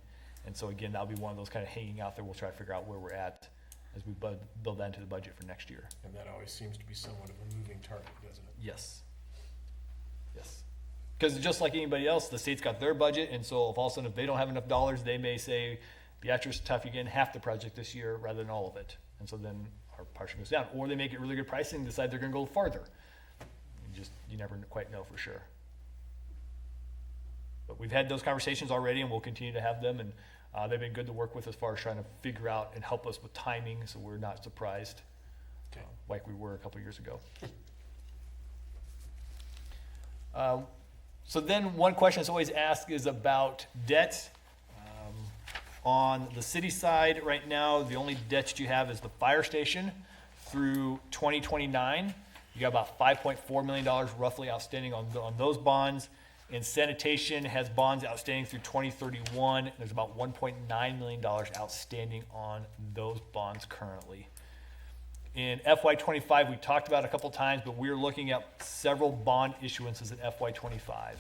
And so again, that'll be one of those kind of hanging out there. We'll try to figure out where we're at as we build that into the budget for next year. And that always seems to be somewhat of a moving target, doesn't it? Yes. Yes. Because just like anybody else, the state's got their budget, and so if all of a sudden if they don't have enough dollars, they may say, Beatrice, tough, you're getting half the project this year rather than all of it. And so then our portion goes down. Or they make it really good pricing and decide they're gonna go farther. You never quite know for sure. But we've had those conversations already, and we'll continue to have them, and they've been good to work with as far as trying to figure out and help us with timing, so we're not surprised like we were a couple years ago. So then one question that's always asked is about debt. On the city side right now, the only debt that you have is the fire station through 2029. You got about $5.4 million roughly outstanding on those bonds. And sanitation has bonds outstanding through 2031. There's about $1.9 million outstanding on those bonds currently. In FY25, we talked about it a couple times, but we're looking at several bond issuances in FY25.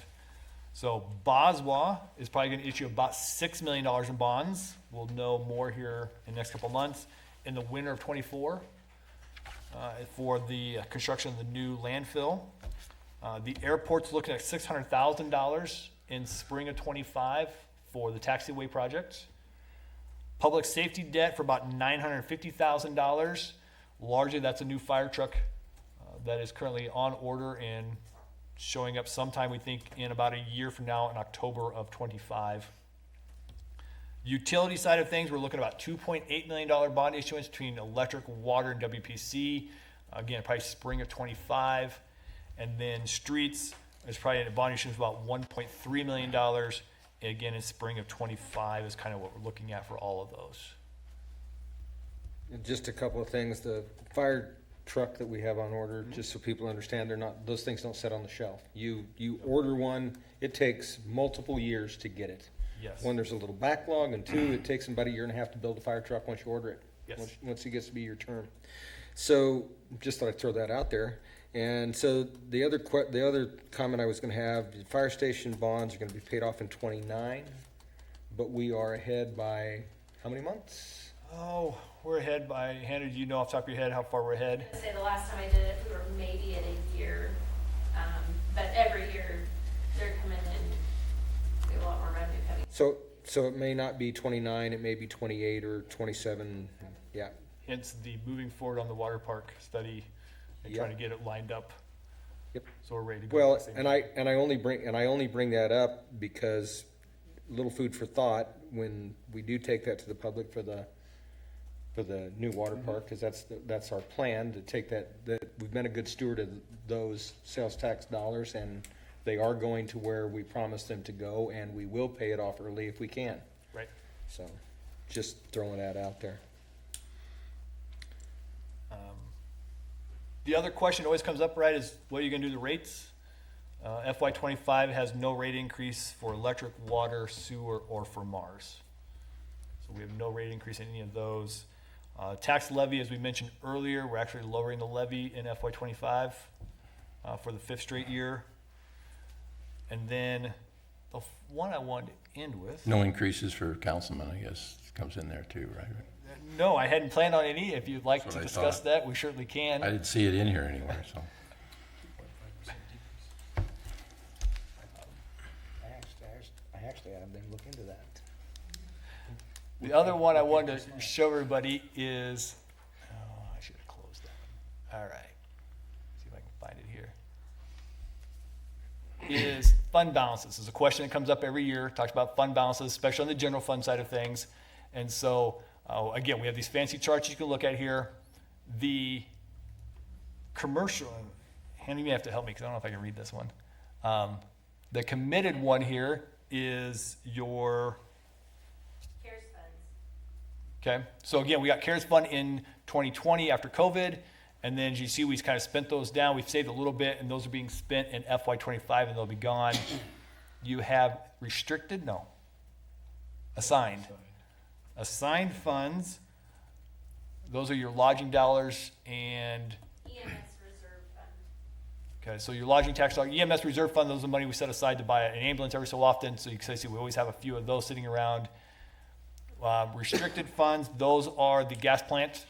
So Boswa is probably going to issue about $6 million in bonds. We'll know more here in the next couple months. In the winter of 24, for the construction of the new landfill. The airport's looking at $600,000 in spring of 25 for the taxiway project. Public safety debt for about $950,000. Largely, that's a new fire truck that is currently on order and showing up sometime, we think, in about a year from now in October of 25. Utility side of things, we're looking at about $2.8 million bond issuance between electric, water, and WPC. Again, probably spring of 25. And then streets, there's probably a bond issuance of about $1.3 million. Again, in spring of 25 is kind of what we're looking at for all of those. Just a couple of things, the fire truck that we have on order, just so people understand, those things don't sit on the shelf. You order one, it takes multiple years to get it. Yes. One, there's a little backlog, and two, it takes about a year and a half to build a fire truck once you order it. Yes. Once it gets to be your turn. So, just thought I'd throw that out there. And so the other comment I was gonna have, the fire station bonds are gonna be paid off in 29, but we are ahead by how many months? Oh, we're ahead by, Hannah, do you know off the top of your head how far we're ahead? I'd say the last time I did it, we were maybe at a year, but every year they're coming in a lot more revenue coming. So it may not be 29, it may be 28 or 27, yeah. Hence the moving forward on the water park study and trying to get it lined up. Yep. So we're ready to go. Well, at the same and time. I only bring that up because little food for thought when we do take that to the public for the new water park, because that's our plan to take that we've been a good steward of those sales tax dollars, and they are going to where we promised them to go, and we will pay it off early if we can. Right. So, just throwing that out there. The other question always comes up, right, is what are you gonna do to the rates? FY25 has no rate increase for electric, water, sewer, or for Mars. So we have no rate increase in any of those. Tax levy, as we mentioned earlier, we're actually lowering the levy in FY25 for the 5th straight year. And then the one I wanted to end with. No increases for councilmen, I guess, comes in there too, right? No, I hadn't planned on any. If you'd like That's to what I discuss thought. that, we certainly can. I didn't see it in here anywhere, so. I actually had them look into that. The other one I wanted to show everybody is, oh, I should have closed that one. All right. See if I can find it here. Is fund balances. This is a question that comes up every year. Talks about fund balances, especially on the general fund side of things. And so, again, we have these fancy charts you can look at here. The commercial, Hannah, you may have to help me because I don't know if I can read this one. The committed one here is your CARES funds. Okay, so again, we got CARES fund in 2020 after COVID, and then as you see, we kind of spent those down. We've saved a little bit, and those are being spent in FY25, and they'll be gone. You have restricted, no, assigned. Assigned funds, those are your lodging dollars and, EMS reserve fund. okay, so your lodging tax dollar, EMS reserve fund, those are the money we set aside to buy an ambulance every so often, so you can see we always have a few of those sitting around. Restricted funds, those are the gas plant.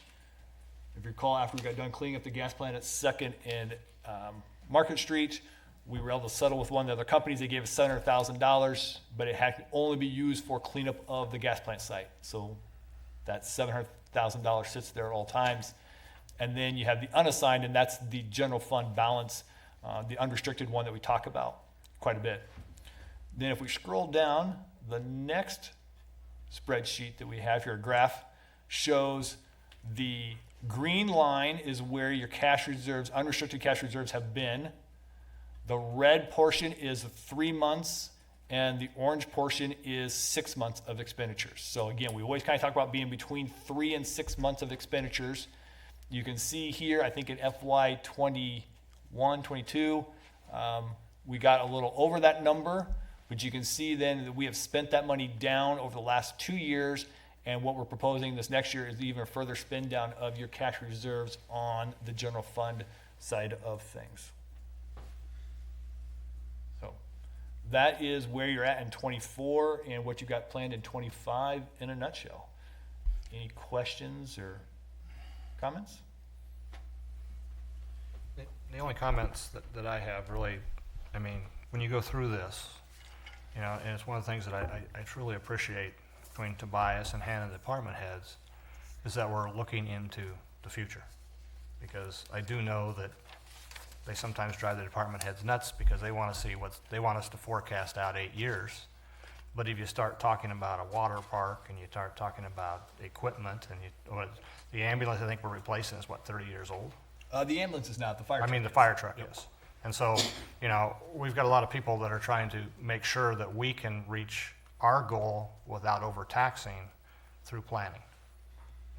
If you recall, after we got done cleaning up the gas plant at 2nd and Market Street, we were able to settle with one of the other companies. They gave us $700,000, but it had to only be used for cleanup of the gas plant site. So that $700,000 sits there at all times. And then you have the unassigned, and that's the general fund balance, the unrestricted one that we talk about quite a bit. Then if we scroll down, the next spreadsheet that we have here, a graph, shows the green line is where your cash reserves, unrestricted cash reserves have been. The red portion is 3 months, and the orange portion is 6 months of expenditures. So again, we always kind of talk about being between 3 and 6 months of expenditures. You can see here, I think in FY 21, 22, we got a little over that number, but you can see then that we have spent that money down over the last 2 years, and what we're proposing this next year is even a further spend down of your cash reserves on the general fund side of things. So that is where you're at in 24 and what you got planned in 25 in a nutshell. Any questions or comments? The only comments that I have really, I mean, when you go through this, you know, and it's one of the things that I truly appreciate between Tobias and Hannah, the department heads, is that we're looking into the future. Because I do know that they sometimes drive the department heads nuts because they want to see they want us to forecast out 8 years. But if you start talking about a water park and you start talking about equipment and the ambulance I think we're replacing is 30 years old? The ambulance is not, the fire truck. I mean, the fire truck is. And so, you know, we've got a lot of people that are trying to make sure that we can reach our goal without overtaxing through planning.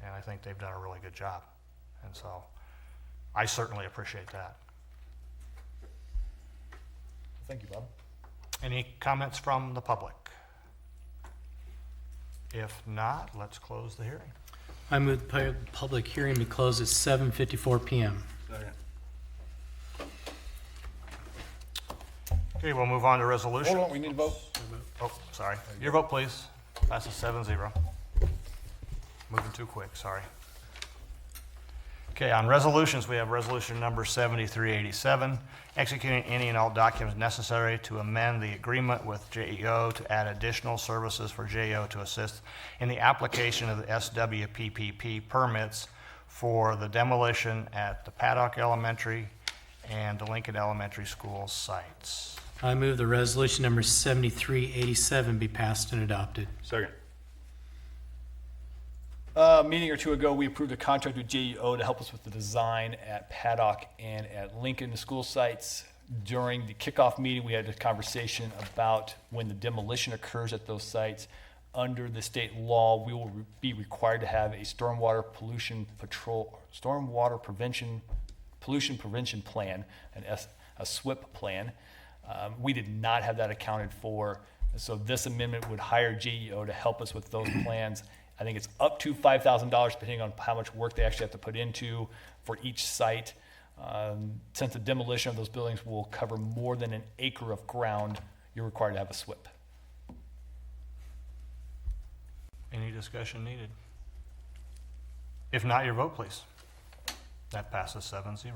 And I think they've done a really good job. And so I certainly appreciate that. Thank you, Bob. Any comments from the public? If not, let's close the hearing. I move the public hearing be closed at 7:54 PM. Okay, we'll move on to resolution. Hold on, we need to vote. Oh, sorry. Your vote, please. Passes 7-0. Moving too quick, sorry. Okay, on resolutions, we have resolution number 7387, executing any and all documents necessary to amend the agreement with JEO to add additional services for JEO to assist in the application of the SWPPP permits for the demolition at the Paddock Elementary and the Lincoln Elementary School sites. I move the resolution number 7387 be passed and adopted. Second. A meeting or two ago, we approved a contract with JEO to help us with the design at Paddock and at Lincoln, the school sites. During the kickoff meeting, we had a conversation about when the demolition occurs at those sites. Under the state law, we will be required to have a stormwater pollution pollution prevention plan, a SWIP plan. We did not have that accounted for, so this amendment would hire JEO to help us with those plans. I think it's up to $5,000 depending on how much work they actually have to put into for each site. Since the demolition of those buildings will cover more than an acre of ground, you're required to have a SWIP. Any discussion needed? If not, your vote, please. That passes 7-0.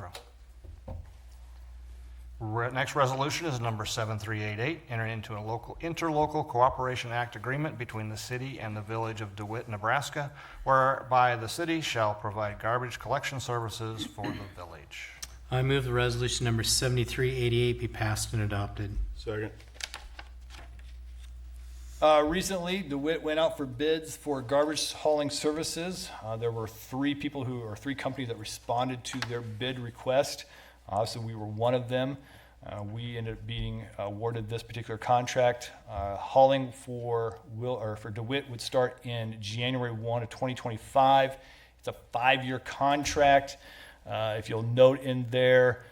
Next resolution is number 7388, entering into a interlocal cooperation act agreement between the city and the Village of DeWitt, Nebraska, whereby the city shall provide garbage collection services for the village. I move the resolution number 7388 be passed and adopted. Second. Recently, DeWitt went out for bids for garbage hauling services. There were three companies that responded to their bid request. So we were one of them. We ended up being awarded this particular contract. Hauling for DeWitt would start in January 1 of 2025. It's a 5-year contract. If you'll note in there,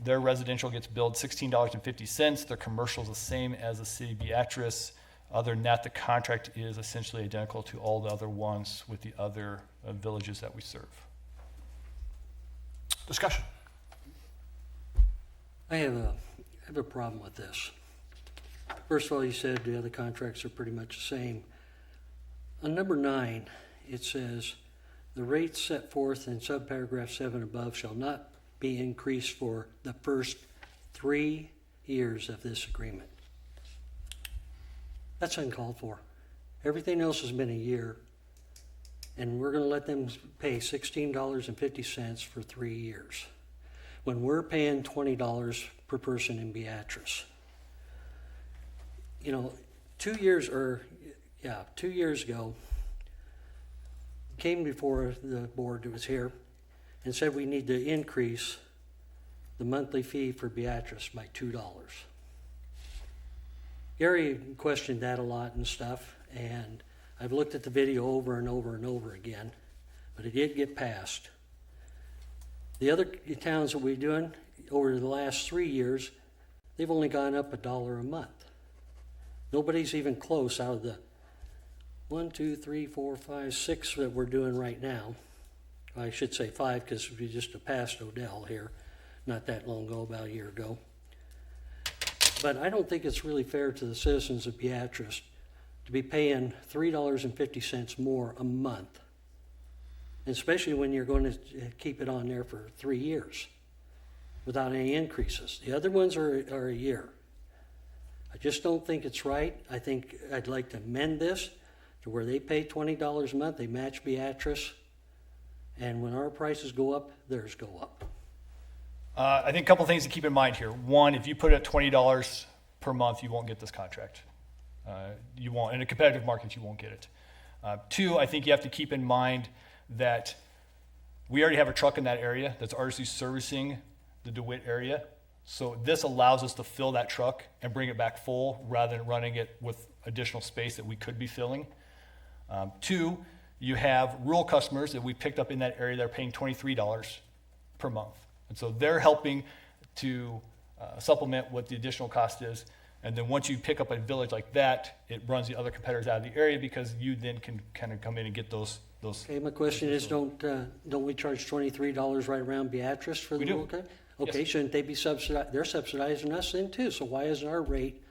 their residential gets billed $16.50. Their commercial is the same as the city of Beatrice. Other than that, the contract is essentially identical to all the other ones with the other villages that we serve. Discussion. I have a problem with this. First of all, you said the other contracts are pretty much the same. On number 9, it says, the rates set forth in subparagraph 7 above shall not be increased for the first 3 years of this agreement. That's uncalled for. Everything else has been a year, and we're going to let them pay $16.50 for 3 years, when we're paying $20 per person in Beatrice. 2 years ago, came before the board that was here and said we need to increase the monthly fee for Beatrice by $2. Gary questioned that a lot and stuff, and I've looked at the video over and over and over again, but it did get passed. The other towns that we're doing over the last 3 years, they've only gone up $1 a month. Nobody's even close out of the 1, 2, 3, 4, 5, 6 that we're doing right now. I should say 5 because we just passed Odell here not that long ago, about a year ago. But I don't think it's really fair to the citizens of Beatrice to be paying $3.50 more a month, especially when you're going to keep it on there for 3 years without any increases. The other ones are a year. I just don't think it's right. I think I'd like to amend this to where they pay $20 a month, they match Beatrice, and when our prices go up, theirs go up. I think a couple things to keep in mind here. One, if you put it at $20 per month, you won't get this contract. You won't. In a competitive market, you won't get it. 2, I think you have to keep in mind that we already have a truck in that area that's already servicing the DeWitt area. So this allows us to fill that truck and bring it back full rather than running it with additional space that we could be filling. 2, you have rural customers that we picked up in that area that are paying $23 per month. And so they're helping to supplement what the additional cost is. And then once you pick up a village like that, it runs the other competitors out of the area because you then can kind of come in and get those. Okay, my question is, don't we charge $23 right around Beatrice for the rural? Okay, Yes. Shouldn't they be subsidized? They're subsidizing us then too. So why isn't our rate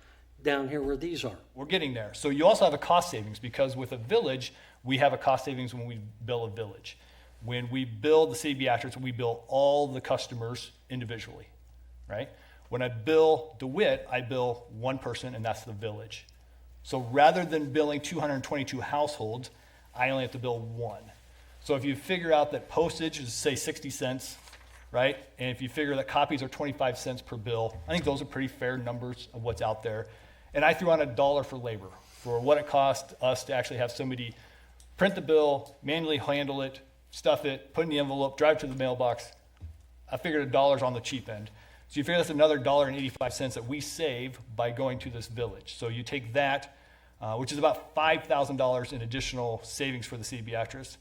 down here where these are? We're getting there. So you also have a cost savings because with a village, we have a cost savings when we bill a village. When we bill the city of Beatrice, we bill all the customers individually, right? When I bill DeWitt, I bill one person, and that's the village. So rather than billing 222 households, I only have to bill one. So if you figure out that postage is, say, 60 cents, right? And if you figure that copies are 25 cents per bill, I think those are pretty fair numbers of what's out there. And I threw on $1 for labor, for what it cost us to actually have somebody print the bill, manually handle it, stuff it, put it in the envelope, drive it to the mailbox. I figured $1 on the cheap end. So you figure that's another $1.85 that we save by going to this village. So you take that, which is about $5,000 in additional savings for the city of Beatrice.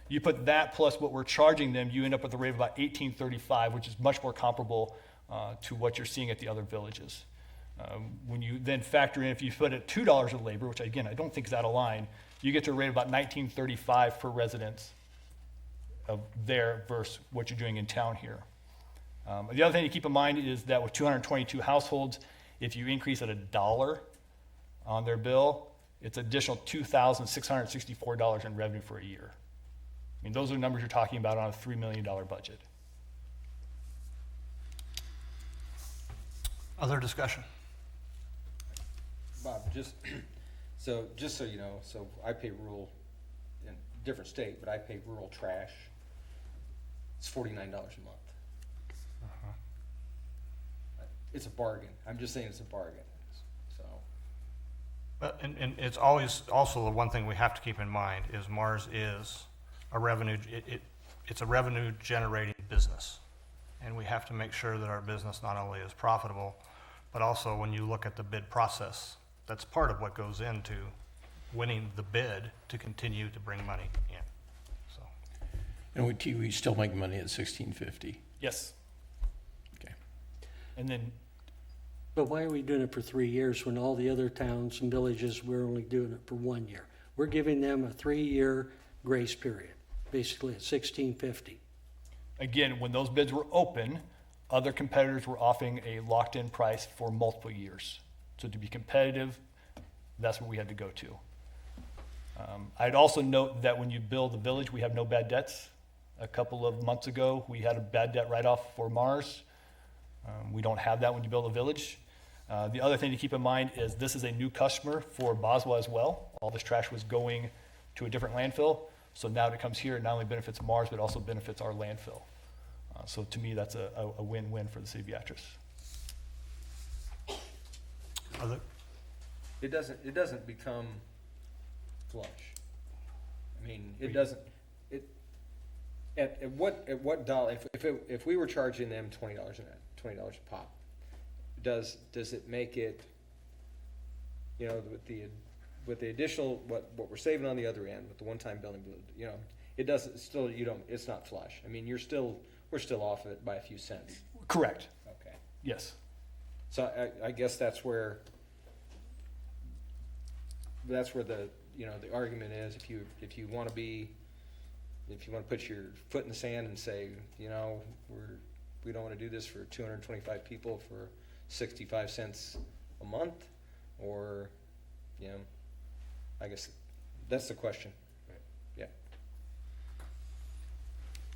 You put that plus what we're charging them, you end up with a rate of about $18.35, which is much more comparable to what you're seeing at the other villages. When you then factor in, if you put it $2 of labor, which again, I don't think is out of line, you get to a rate of about $19.35 per residence of there versus what you're doing in town here. The other thing to keep in mind is that with 222 households, if you increase it $1 on their bill, it's additional $2,664 in revenue for a year. I mean, those are numbers you're talking about on a $3 million budget. Other discussion? Bob, just so you know, so I pay rural in a different state, but I pay rural trash. It's $49 a month. It's a bargain. I'm just saying it's a bargain. So. And it's always, also the one thing we have to keep in mind is Mars is a revenue, it's a revenue generating business. And we have to make sure that our business not only is profitable, but also when you look at the bid process, that's part of what goes into winning the bid to continue to bring money in. So. And we still make money at $16.50. Yes. Okay. And then, But why are we doing it for 3 years when all the other towns and villages, we're only doing it for 1 year? We're giving them a 3-year grace period, basically at $16.50. again, when those bids were open, other competitors were offering a locked-in price for multiple years. So to be competitive, that's what we had to go to. I'd also note that when you bill the village, we have no bad debts. A couple of months ago, we had a bad debt write-off for Mars. We don't have that when you bill the village. The other thing to keep in mind is this is a new customer for Boswell as well. All this trash was going to a different landfill. So now that it comes here, it not only benefits Mars, but also benefits our landfill. So to me, that's a win-win for the city of Beatrice. It doesn't become flush. I mean, it doesn't. At what dollar? If we were charging them $20 a pop, does it make it? You know, with the additional what we're saving on the other end with the one-time billing, you know, it doesn't still it's not flush. I mean, we're still off of it by a few cents. Correct. Okay. Yes. So I guess that's where the the argument is if you want to put your foot in the sand and say we don't want to do this for 225 people for 65 cents a month, or I guess that's the question. Yeah.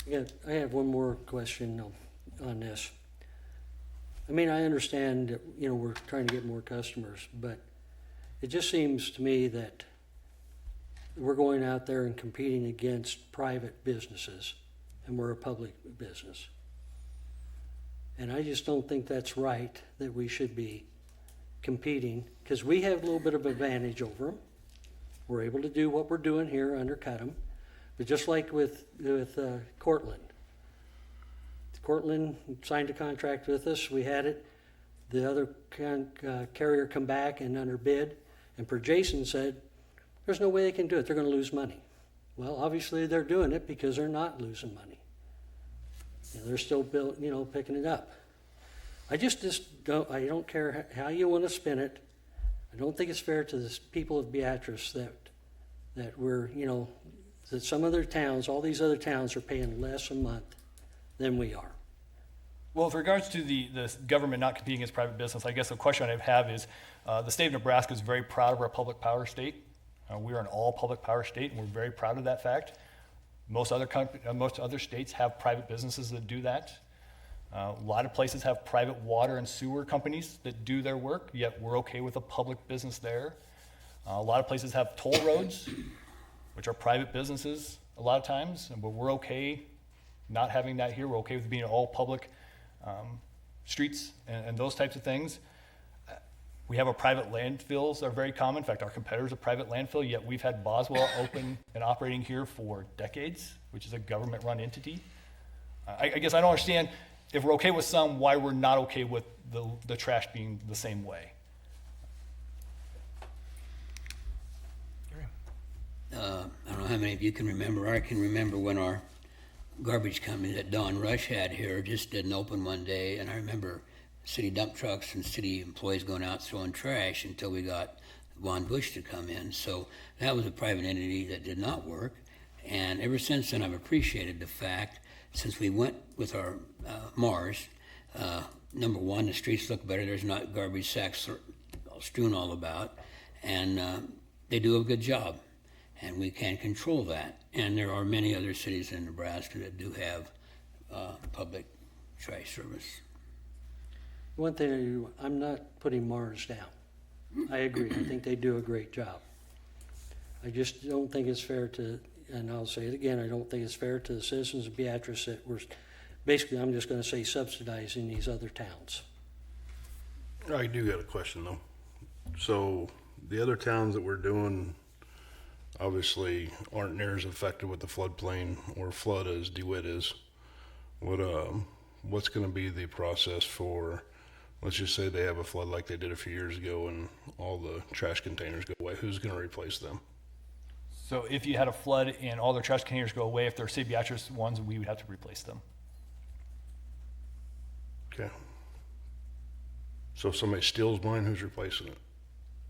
Yeah, I have one more question on this. I mean, I understand that, we're trying to get more customers, but it just seems to me that we're going out there and competing against private businesses, and we're a public business. And I just don't think that's right, that we should be competing, because we have a little bit of advantage over them. We're able to do what we're doing here, undercut them. But just like with Cortland. Cortland signed a contract with us, we had it. The other carrier come back and underbid, and per Jason said, there's no way they can do it, they're gonna lose money. Well, obviously they're doing it because they're not losing money. They're still picking it up. I don't care how you wanna spin it. I don't think it's fair to the people of Beatrice that we're, that some other towns, all these other towns are paying less a month than we are. Well, with regards to the government not competing against private business, I guess the question I have is the state of Nebraska is very proud of our public power state. We are an all-public power state, and we're very proud of that fact. Most other states have private businesses that do that. A lot of places have private water and sewer companies that do their work, yet we're okay with a public business there. A lot of places have toll roads, which are private businesses a lot of times, but we're okay not having that here. We're okay with being all public streets and those types of things. We have our private landfills that are very common. In fact, our competitor's a private landfill, yet we've had Boswell open and operating here for decades, which is a government-run entity. I guess I don't understand, if we're okay with some, why we're not okay with the trash being the same way. I don't know how many of you can remember. I can remember when our garbage company that Don Rush had here just didn't open one day, and I remember city dump trucks and city employees going out throwing trash until we got Von Bush to come in. So that was a private entity that did not work, and ever since then I've appreciated the fact, since we went with our Mars, number one, the streets look better. There's not garbage sacks strewn all about, and they do a good job. And we can control that. And there are many other cities in Nebraska that do have public trash service. One thing, I'm not putting Mars down. I agree. I think they do a great job. I just don't think it's fair to, and I'll say it again, I don't think it's fair to the citizens of Beatrice that we're, basically, I'm just going to say subsidizing these other towns. I do got a question though. So the other towns that we're doing obviously aren't near as affected with the floodplain or flood as DeWitt is. What's going to be the process for, let's just say they have a flood like they did a few years ago and all the trash containers go away? Who's going to replace them? So if you had a flood and all their trash containers go away, if they're City Beatrice ones, we would have to replace them. Okay. So if somebody steals mine, who's replacing it?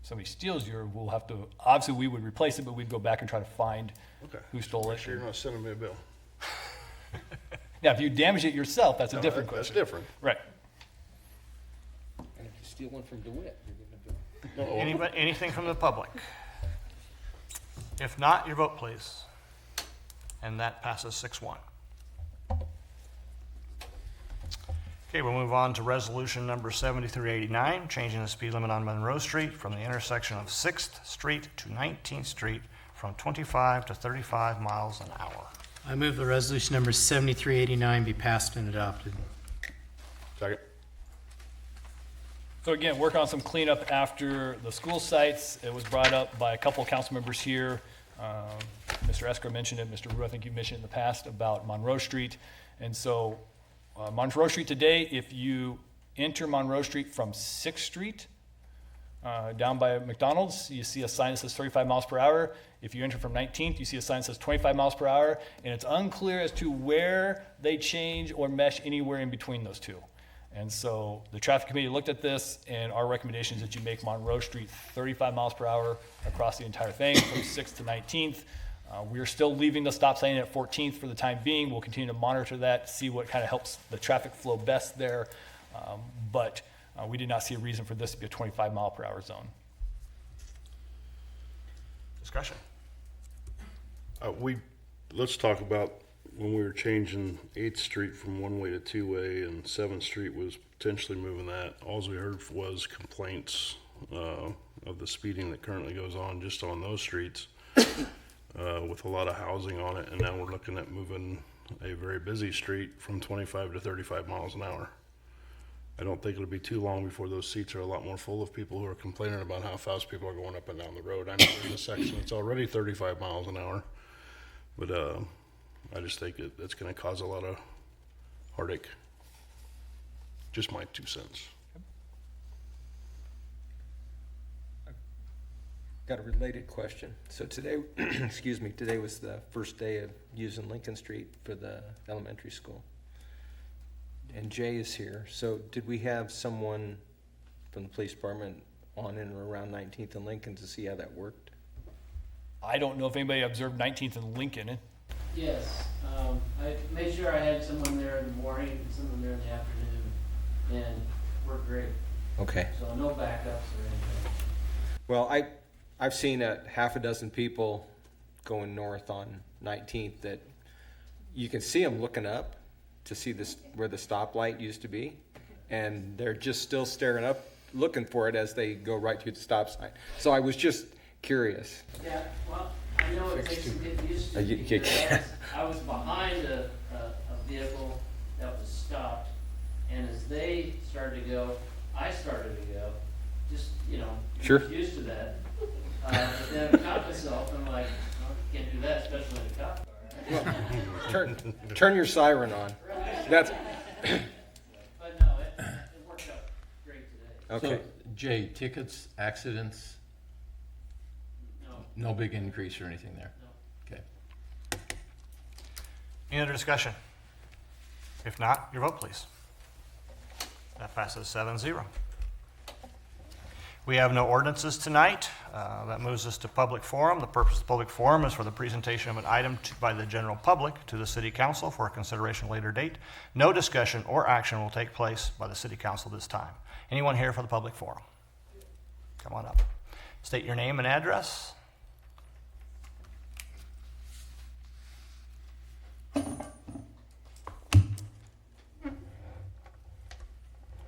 Somebody steals yours, we'll have to, obviously we would replace it, but we'd go back and try to find who stole it. Sure you're not sending me a bill. Now, if you damage it yourself, that's a No, different that's question. different. Right. And if you steal one from DeWitt, you're gonna do it. Anybody, anything from the public? If not, your vote, please. And that passes 6-1. Okay, we'll move on to resolution number 7389, changing the speed limit on Monroe Street from the intersection of 6th Street to 19th Street from 25 to 35 miles an hour. I move the resolution number 7389 be passed and adopted. Second. So again, working on some cleanup after the school sites. It was brought up by a couple of council members here. Mr. Esker mentioned it, Mr. Rue, I think you mentioned it in the past about Monroe Street. And so Monroe Street today, if you enter Monroe Street from 6th Street, down by McDonald's, you see a sign that says 35 miles per hour. If you enter from 19th, you see a sign that says 25 miles per hour, and it's unclear as to where they change or mesh anywhere in between those two. And so the traffic committee looked at this, and our recommendation is that you make Monroe Street 35 miles per hour across the entire thing from 6th to 19th. We're still leaving the stop sign at 14th for the time being. We'll continue to monitor that, see what kind of helps the traffic flow best there. But we did not see a reason for this to be a 25 mile per hour zone. Discussion. Let's talk about when we were changing 8th Street from one-way to two-way and 7th Street was potentially moving that. All we heard was complaints of the speeding that currently goes on just on those streets with a lot of housing on it. And now we're looking at moving a very busy street from 25 to 35 miles an hour. I don't think it'll be too long before those seats are a lot more full of people who are complaining about how fast people are going up and down the road. I know there's a section that's already 35 miles an hour, but I just think it's going to cause a lot of heartache. Just my 2 cents. Got a related question. So today, excuse me, today was the first day of using Lincoln Street for the elementary school. And Jay is here. So did we have someone from the police department on in or around 19th and Lincoln to see how that worked? I don't know if anybody observed 19th and Lincoln. Yes, I made sure I had someone there in the morning and someone there in the afternoon, and worked great. Okay. So no backups or anything. Well, I've seen a half a dozen people going north on 19th that you can see them looking up to see this where the stoplight used to be, and they're just still staring up, looking for it as they go right through the stop sign. So I was just curious. Yeah, well, I know it takes some getting used to. You because can't. I was behind a vehicle that was stopped, and as they started to go, I started to go. Just, you know, Sure. used to that. But then I caught myself, and I'm like, well, can't do that, especially in a cop car. Turn your siren on. That's But no, it worked out great today. okay. So, Jay, tickets, accidents, No, no big increase or anything there? no. Okay. Any other discussion? If not, your vote, please. That passes 7-0. We have no ordinances tonight. That moves us to public forum. The purpose of the public forum is for the presentation of an item by the general public to the city council for a consideration later date. No discussion or action will take place by the city council this time. Anyone here for the public forum? Come on up. State your name and address.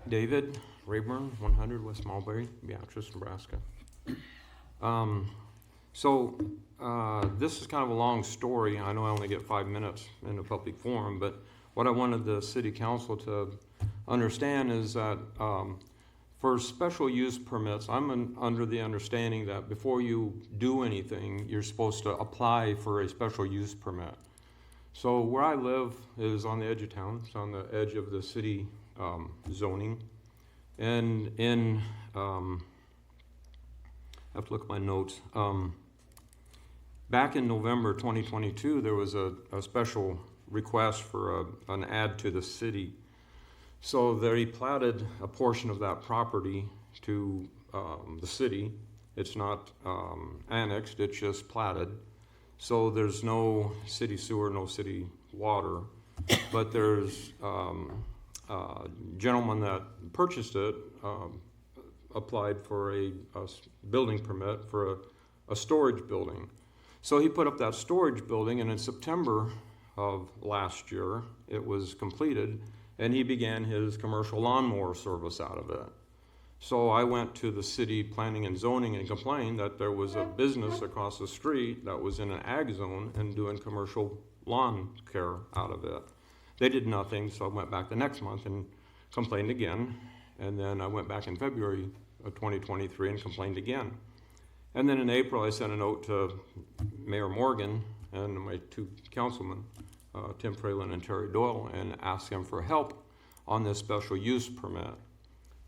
David Rayburn, 100 West Mulberry, Beatrice, Nebraska. This is kind of a long story. I know I only get 5 minutes in a public forum, but what I wanted the city council to understand is that for special use permits, I'm under the understanding that before you do anything, you're supposed to apply for a special use permit. So where I live is on the edge of town. It's on the edge of the city zoning. And I have to look at my notes. Back in November 2022, there was a special request for an add to the city. So they platted a portion of that property to the city. It's not annexed, it's just platted. So there's no city sewer, no city water, but there's a gentleman that purchased it applied for a building permit for a storage building. So he put up that storage building, and in September of last year, it was completed, and he began his commercial lawnmower service out of it. So I went to the city planning and zoning and complained that there was a business across the street that was in an ag zone and doing commercial lawn care out of it. They did nothing, so I went back the next month and complained again. And then I went back in February of 2023 and complained again. And then in April, I sent a note to Mayor Morgan and my two councilmen, Tim Fralin and Terry Doyle, and asked them for help on this special use permit.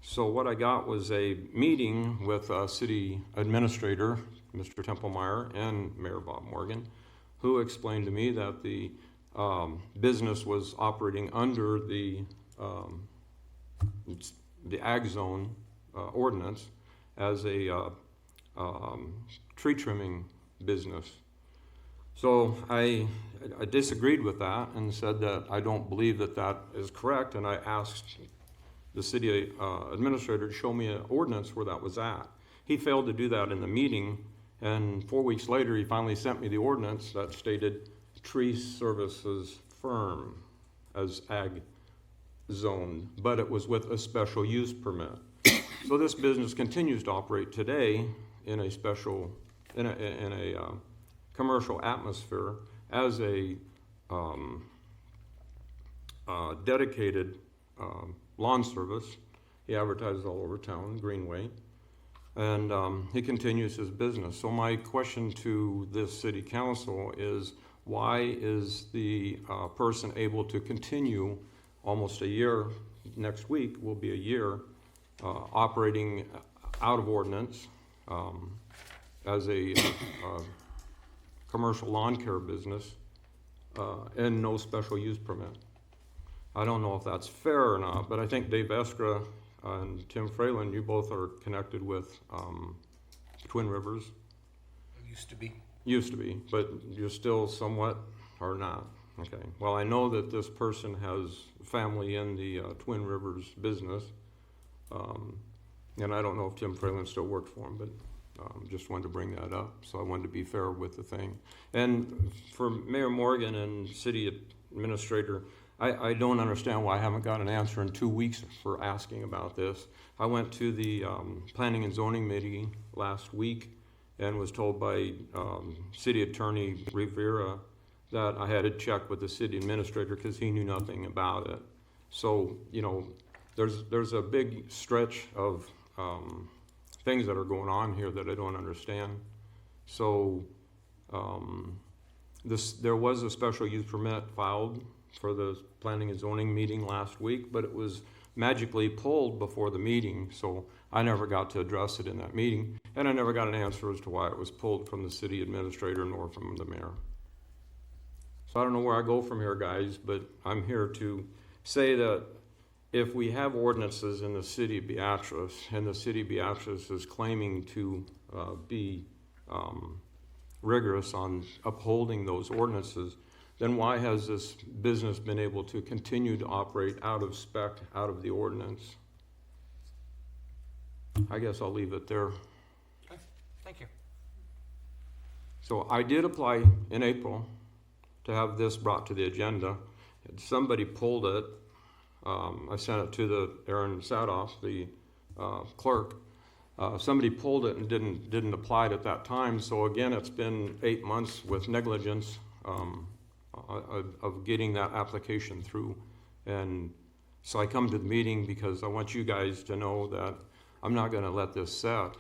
So what I got was a meeting with city administrator, Mr. Templemeyer, and Mayor Bob Morgan, who explained to me that the business was operating under the ag zone ordinance as a tree trimming business. So I disagreed with that and said that I don't believe that that is correct, and I asked the city administrator to show me an ordinance where that was at. He failed to do that in the meeting, and 4 weeks later he finally sent me the ordinance that stated tree services firm as ag zoned, but it was with a special use permit. So this business continues to operate today in a special, in a commercial atmosphere as a dedicated lawn service. He advertises all over town, Greenway, and he continues his business. So my question to this city council is, why is the person able to continue almost a year, next week will be a year, operating out of ordinance as a commercial lawn care business and no special use permit? I don't know if that's fair or not, but I think Dave Eskra and Tim Fralin, you both are connected with Twin Rivers. Used to be. Used to be, but you're still somewhat or not. Okay. Well, I know that this person has family in the Twin Rivers business, and I don't know if Tim Fralin still works for him, but just wanted to bring that up, so I wanted to be fair with the thing. And for Mayor Morgan and City Administrator, I don't understand why I haven't got an answer in 2 weeks for asking about this. I went to the Planning and Zoning meeting last week and was told by City Attorney Rivera that I had to check with the City Administrator because he knew nothing about it. So, you know, there's a big stretch of things that are going on here that I don't understand. So there was a special use permit filed for the Planning and Zoning meeting last week, but it was magically pulled before the meeting, so I never got to address it in that meeting, and I never got an answer as to why it was pulled from the City Administrator nor from the Mayor. So I don't know where I go from here, guys, but I'm here to say that if we have ordinances in the City of Beatrice, and the City of Beatrice is claiming to be rigorous on upholding those ordinances, then why has this business been able to continue to operate out of spec, out of the ordinance? I guess I'll leave it there. Okay, thank you. So I did apply in April to have this brought to the agenda. Somebody pulled it. I sent it to the Aaron Sadoff, the clerk. Somebody pulled it and didn't apply it at that time. So again, it's been 8 months with negligence of getting that application through. And so I come to the meeting because I want you guys to know that I'm not going to let this set.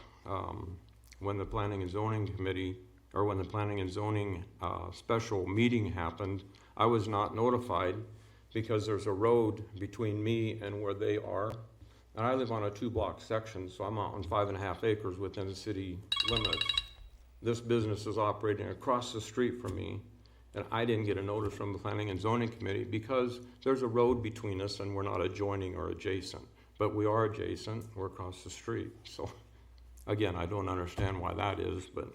When the Planning and Zoning Committee, or when the Planning and Zoning special meeting happened, I was not notified because there's a road between me and where they are. And I live on a 2-block section, so I'm out on 5.5 acres within the city limits. This business is operating across the street from me, and I didn't get a notice from the Planning and Zoning Committee because there's a road between us and we're not adjoining or adjacent. But we are adjacent, we're across the street. So again, I don't understand why that is, but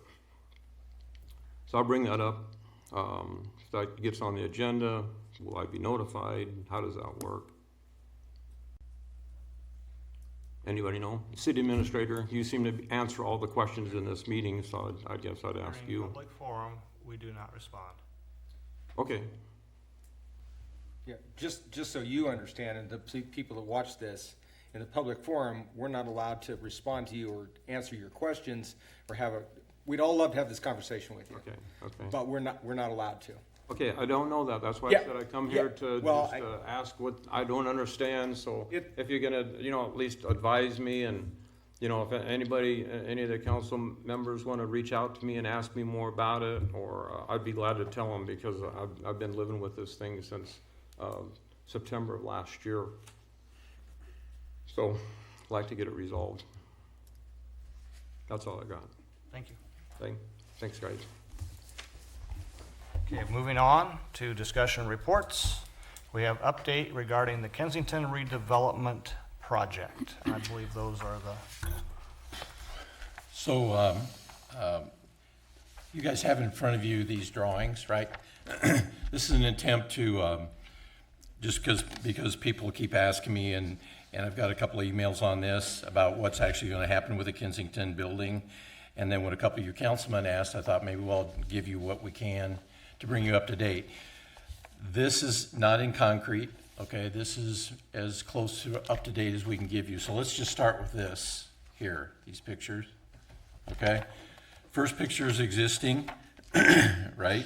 so I'll bring that up. If that gets on the agenda, will I be notified? How does that work? Anybody know? City Administrator, you seem to answer all the questions in this meeting, so I guess I'd ask you. During public forum, we do not respond. Okay. Yeah, just so you understand, and the people that watch this, in the public forum, we're not allowed to respond to you or answer your questions or we'd all love to have this conversation with you. Okay. But we're not allowed to. Okay, I don't know that. That's why I said I come here to ask what I don't understand. So if you're gonna, at least advise me, and, if any of the council members want to reach out to me and ask me more about it, or I'd be glad to tell them, because I've been living with this thing since September of last year. So I'd like to get it resolved. That's all I got. Thank you. Thanks, guys. Okay, moving on to discussion reports. We have update regarding the Kensington redevelopment project. And I believe those are the... So you guys have in front of you these drawings, right? This is an attempt to, just because people keep asking me, and I've got a couple of emails on this about what's actually going to happen with the Kensington building. And then when a couple of your councilmen asked, I thought maybe we'll give you what we can to bring you up to date. This is not in concrete, okay? This is as close to up to date as we can give you. So let's just start with this here, these pictures, okay? First picture is existing, right?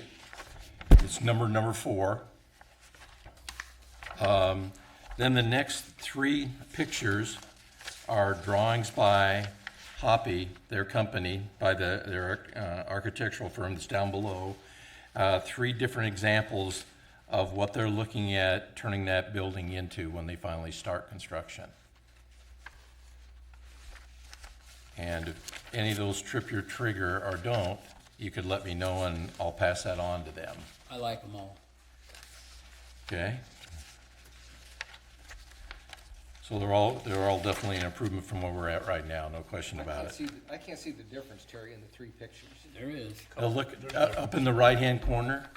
It's number 4. Then the next 3 pictures are drawings by Hoppy, their company, by their architectural firm that's down below. 3 different examples of what they're looking at turning that building into when they finally start construction. And if any of those trip your trigger or don't, you could let me know and I'll pass that on to them. I like them all. Okay? So they're all definitely an improvement from where we're at right now, no question about it. I can't see the difference, Terry, in the 3 pictures. There is. Look up in the right-hand corner,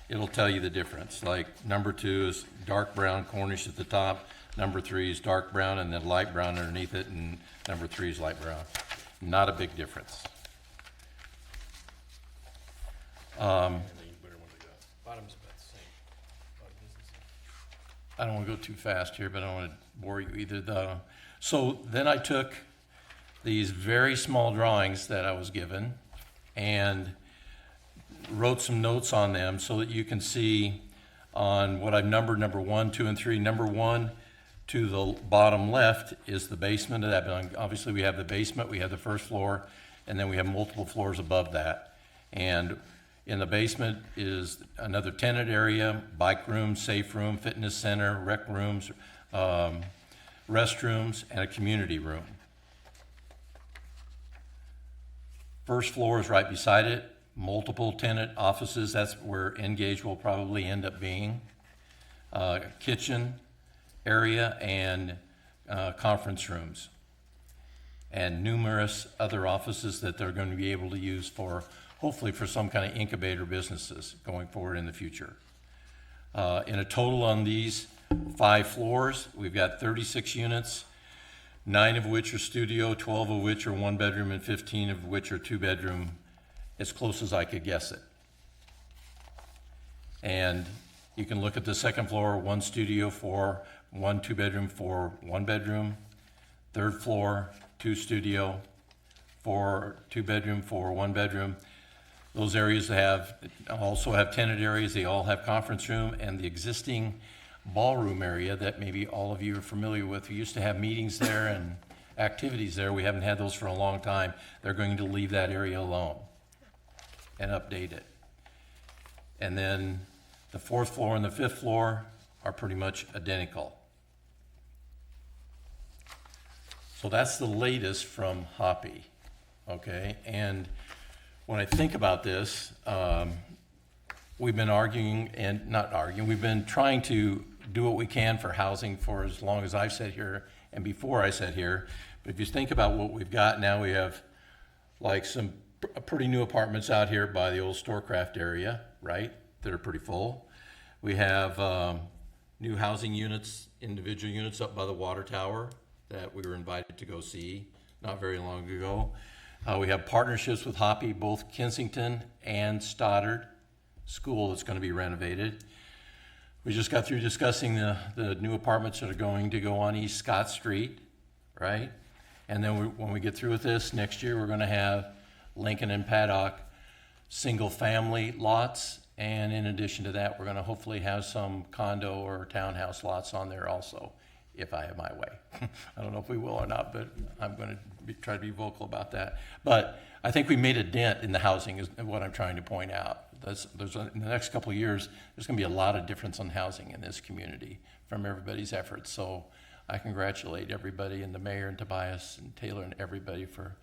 it'll tell you the difference. Like number 2 is dark brown Cornish at the top, number 3 is dark brown and then light brown underneath it, and number 3 is light brown. Not a big difference. Bottom's about the same. Lot of business. I don't want to go too fast here, but I don't want to bore you either. So then I took these very small drawings that I was given and wrote some notes on them so that you can see on what I've numbered, number 1, 2, and 3. Number 1 to the bottom left is the basement of that building. Obviously, we have the basement, we have the first floor, and then we have multiple floors above that. And in the basement is another tenant area, bike room, safe room, fitness center, rec rooms, restrooms, and a community room. First floor is right beside it, multiple tenant offices, that's where Engage will probably end up being. Kitchen area and conference rooms. And numerous other offices that they're going to be able to use for, hopefully for some kind of incubator businesses going forward in the future. In a total on these 5 floors, we've got 36 units, 9 of which are studio, 12 of which are 1 bedroom, and 15 of which are 2 bedroom, as close as I could guess it. And you can look at the second floor, 1 studio for 1 2 bedroom for 1 bedroom, third floor, 2 studio, 2 bedroom for 1 bedroom. Those areas also have tenant areas, they all have conference room, and the existing ballroom area that maybe all of you are familiar with. We used to have meetings there and activities there. We haven't had those for a long time. They're going to leave that area alone and update it. And then the 4th floor and the 5th floor are pretty much identical. So that's the latest from Hoppy, okay? And when I think about this, we've been we've been trying to do what we can for housing for as long as I've sat here and before I sat here. But if you think about what we've got now, we have like some pretty new apartments out here by the old Storecraft area, right? That are pretty full. We have new housing units, individual units up by the water tower that we were invited to go see not very long ago. We have partnerships with Hoppy, both Kensington and Stoddard School that's going to be renovated. We just got through discussing the new apartments that are going to go on East Scott Street, right? And then when we get through with this, next year we're going to have Lincoln and Paddock single-family lots. And in addition to that, we're going to hopefully have some condo or townhouse lots on there also, if I have my way. I don't know if we will or not, but I'm going to try to be vocal about that. But I think we made a dent in the housing is what I'm trying to point out. In the next couple of years, there's going to be a lot of difference on housing in this community from everybody's efforts. So I congratulate everybody and the mayor and Tobias and Taylor and everybody for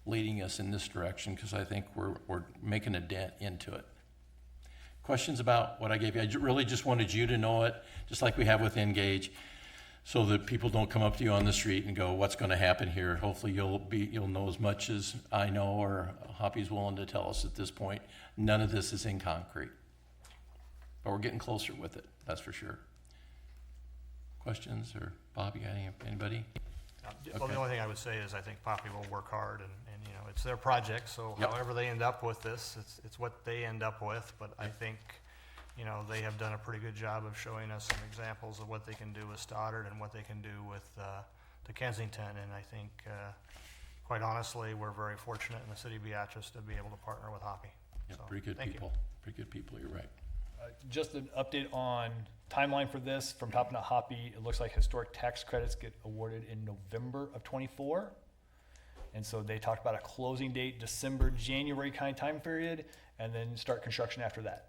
leading us in this direction, because I think we're making a dent into it. Questions about what I gave you? I really just wanted you to know it, just like we have with Engage, so that people don't come up to you on the street and go, what's going to happen here? Hopefully you'll know as much as I know or Hoppy's willing to tell us at this point. None of this is in concrete. But we're getting closer with it, that's for sure. Questions? Or Bob, you got anybody? Well, the only thing I would say is I think Poppy will work hard, and you know, it's their project, so Yep. however they end up with this, it's what they end up with. But I think, you know, they have done a pretty good job of showing us some examples of what they can do with Stoddard and what they can do with the Kensington. And I think, quite honestly, we're very fortunate in the city of Beatrice to be able to partner with Hoppy. Yeah, So, pretty good thank you. people. Pretty good people, you're right. Just an update on timeline for this from Top Knot Hoppy. It looks like historic tax credits get awarded in November of '24. And so they talked about a closing date, December, January kind of time period, and then start construction after that.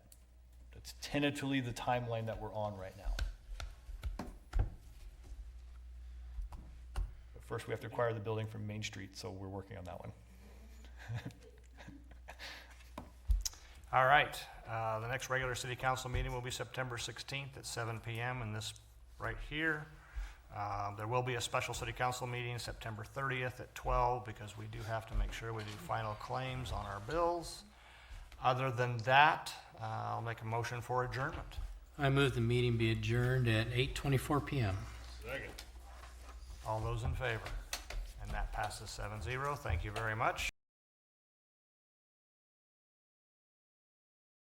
That's tentatively the timeline that we're on right now. But first, we have to acquire the building from Main Street, so we're working on that one. All right, the next regular city council meeting will be September 16th at 7 p.m. in this right here. There will be a special city council meeting September 30th at 12 because we do have to make sure we do final claims on our bills. Other than that, I'll make a motion for adjournment. I move the meeting be adjourned at 8:24 p.m. All those in favor? And that passes 7-0. Thank you very much.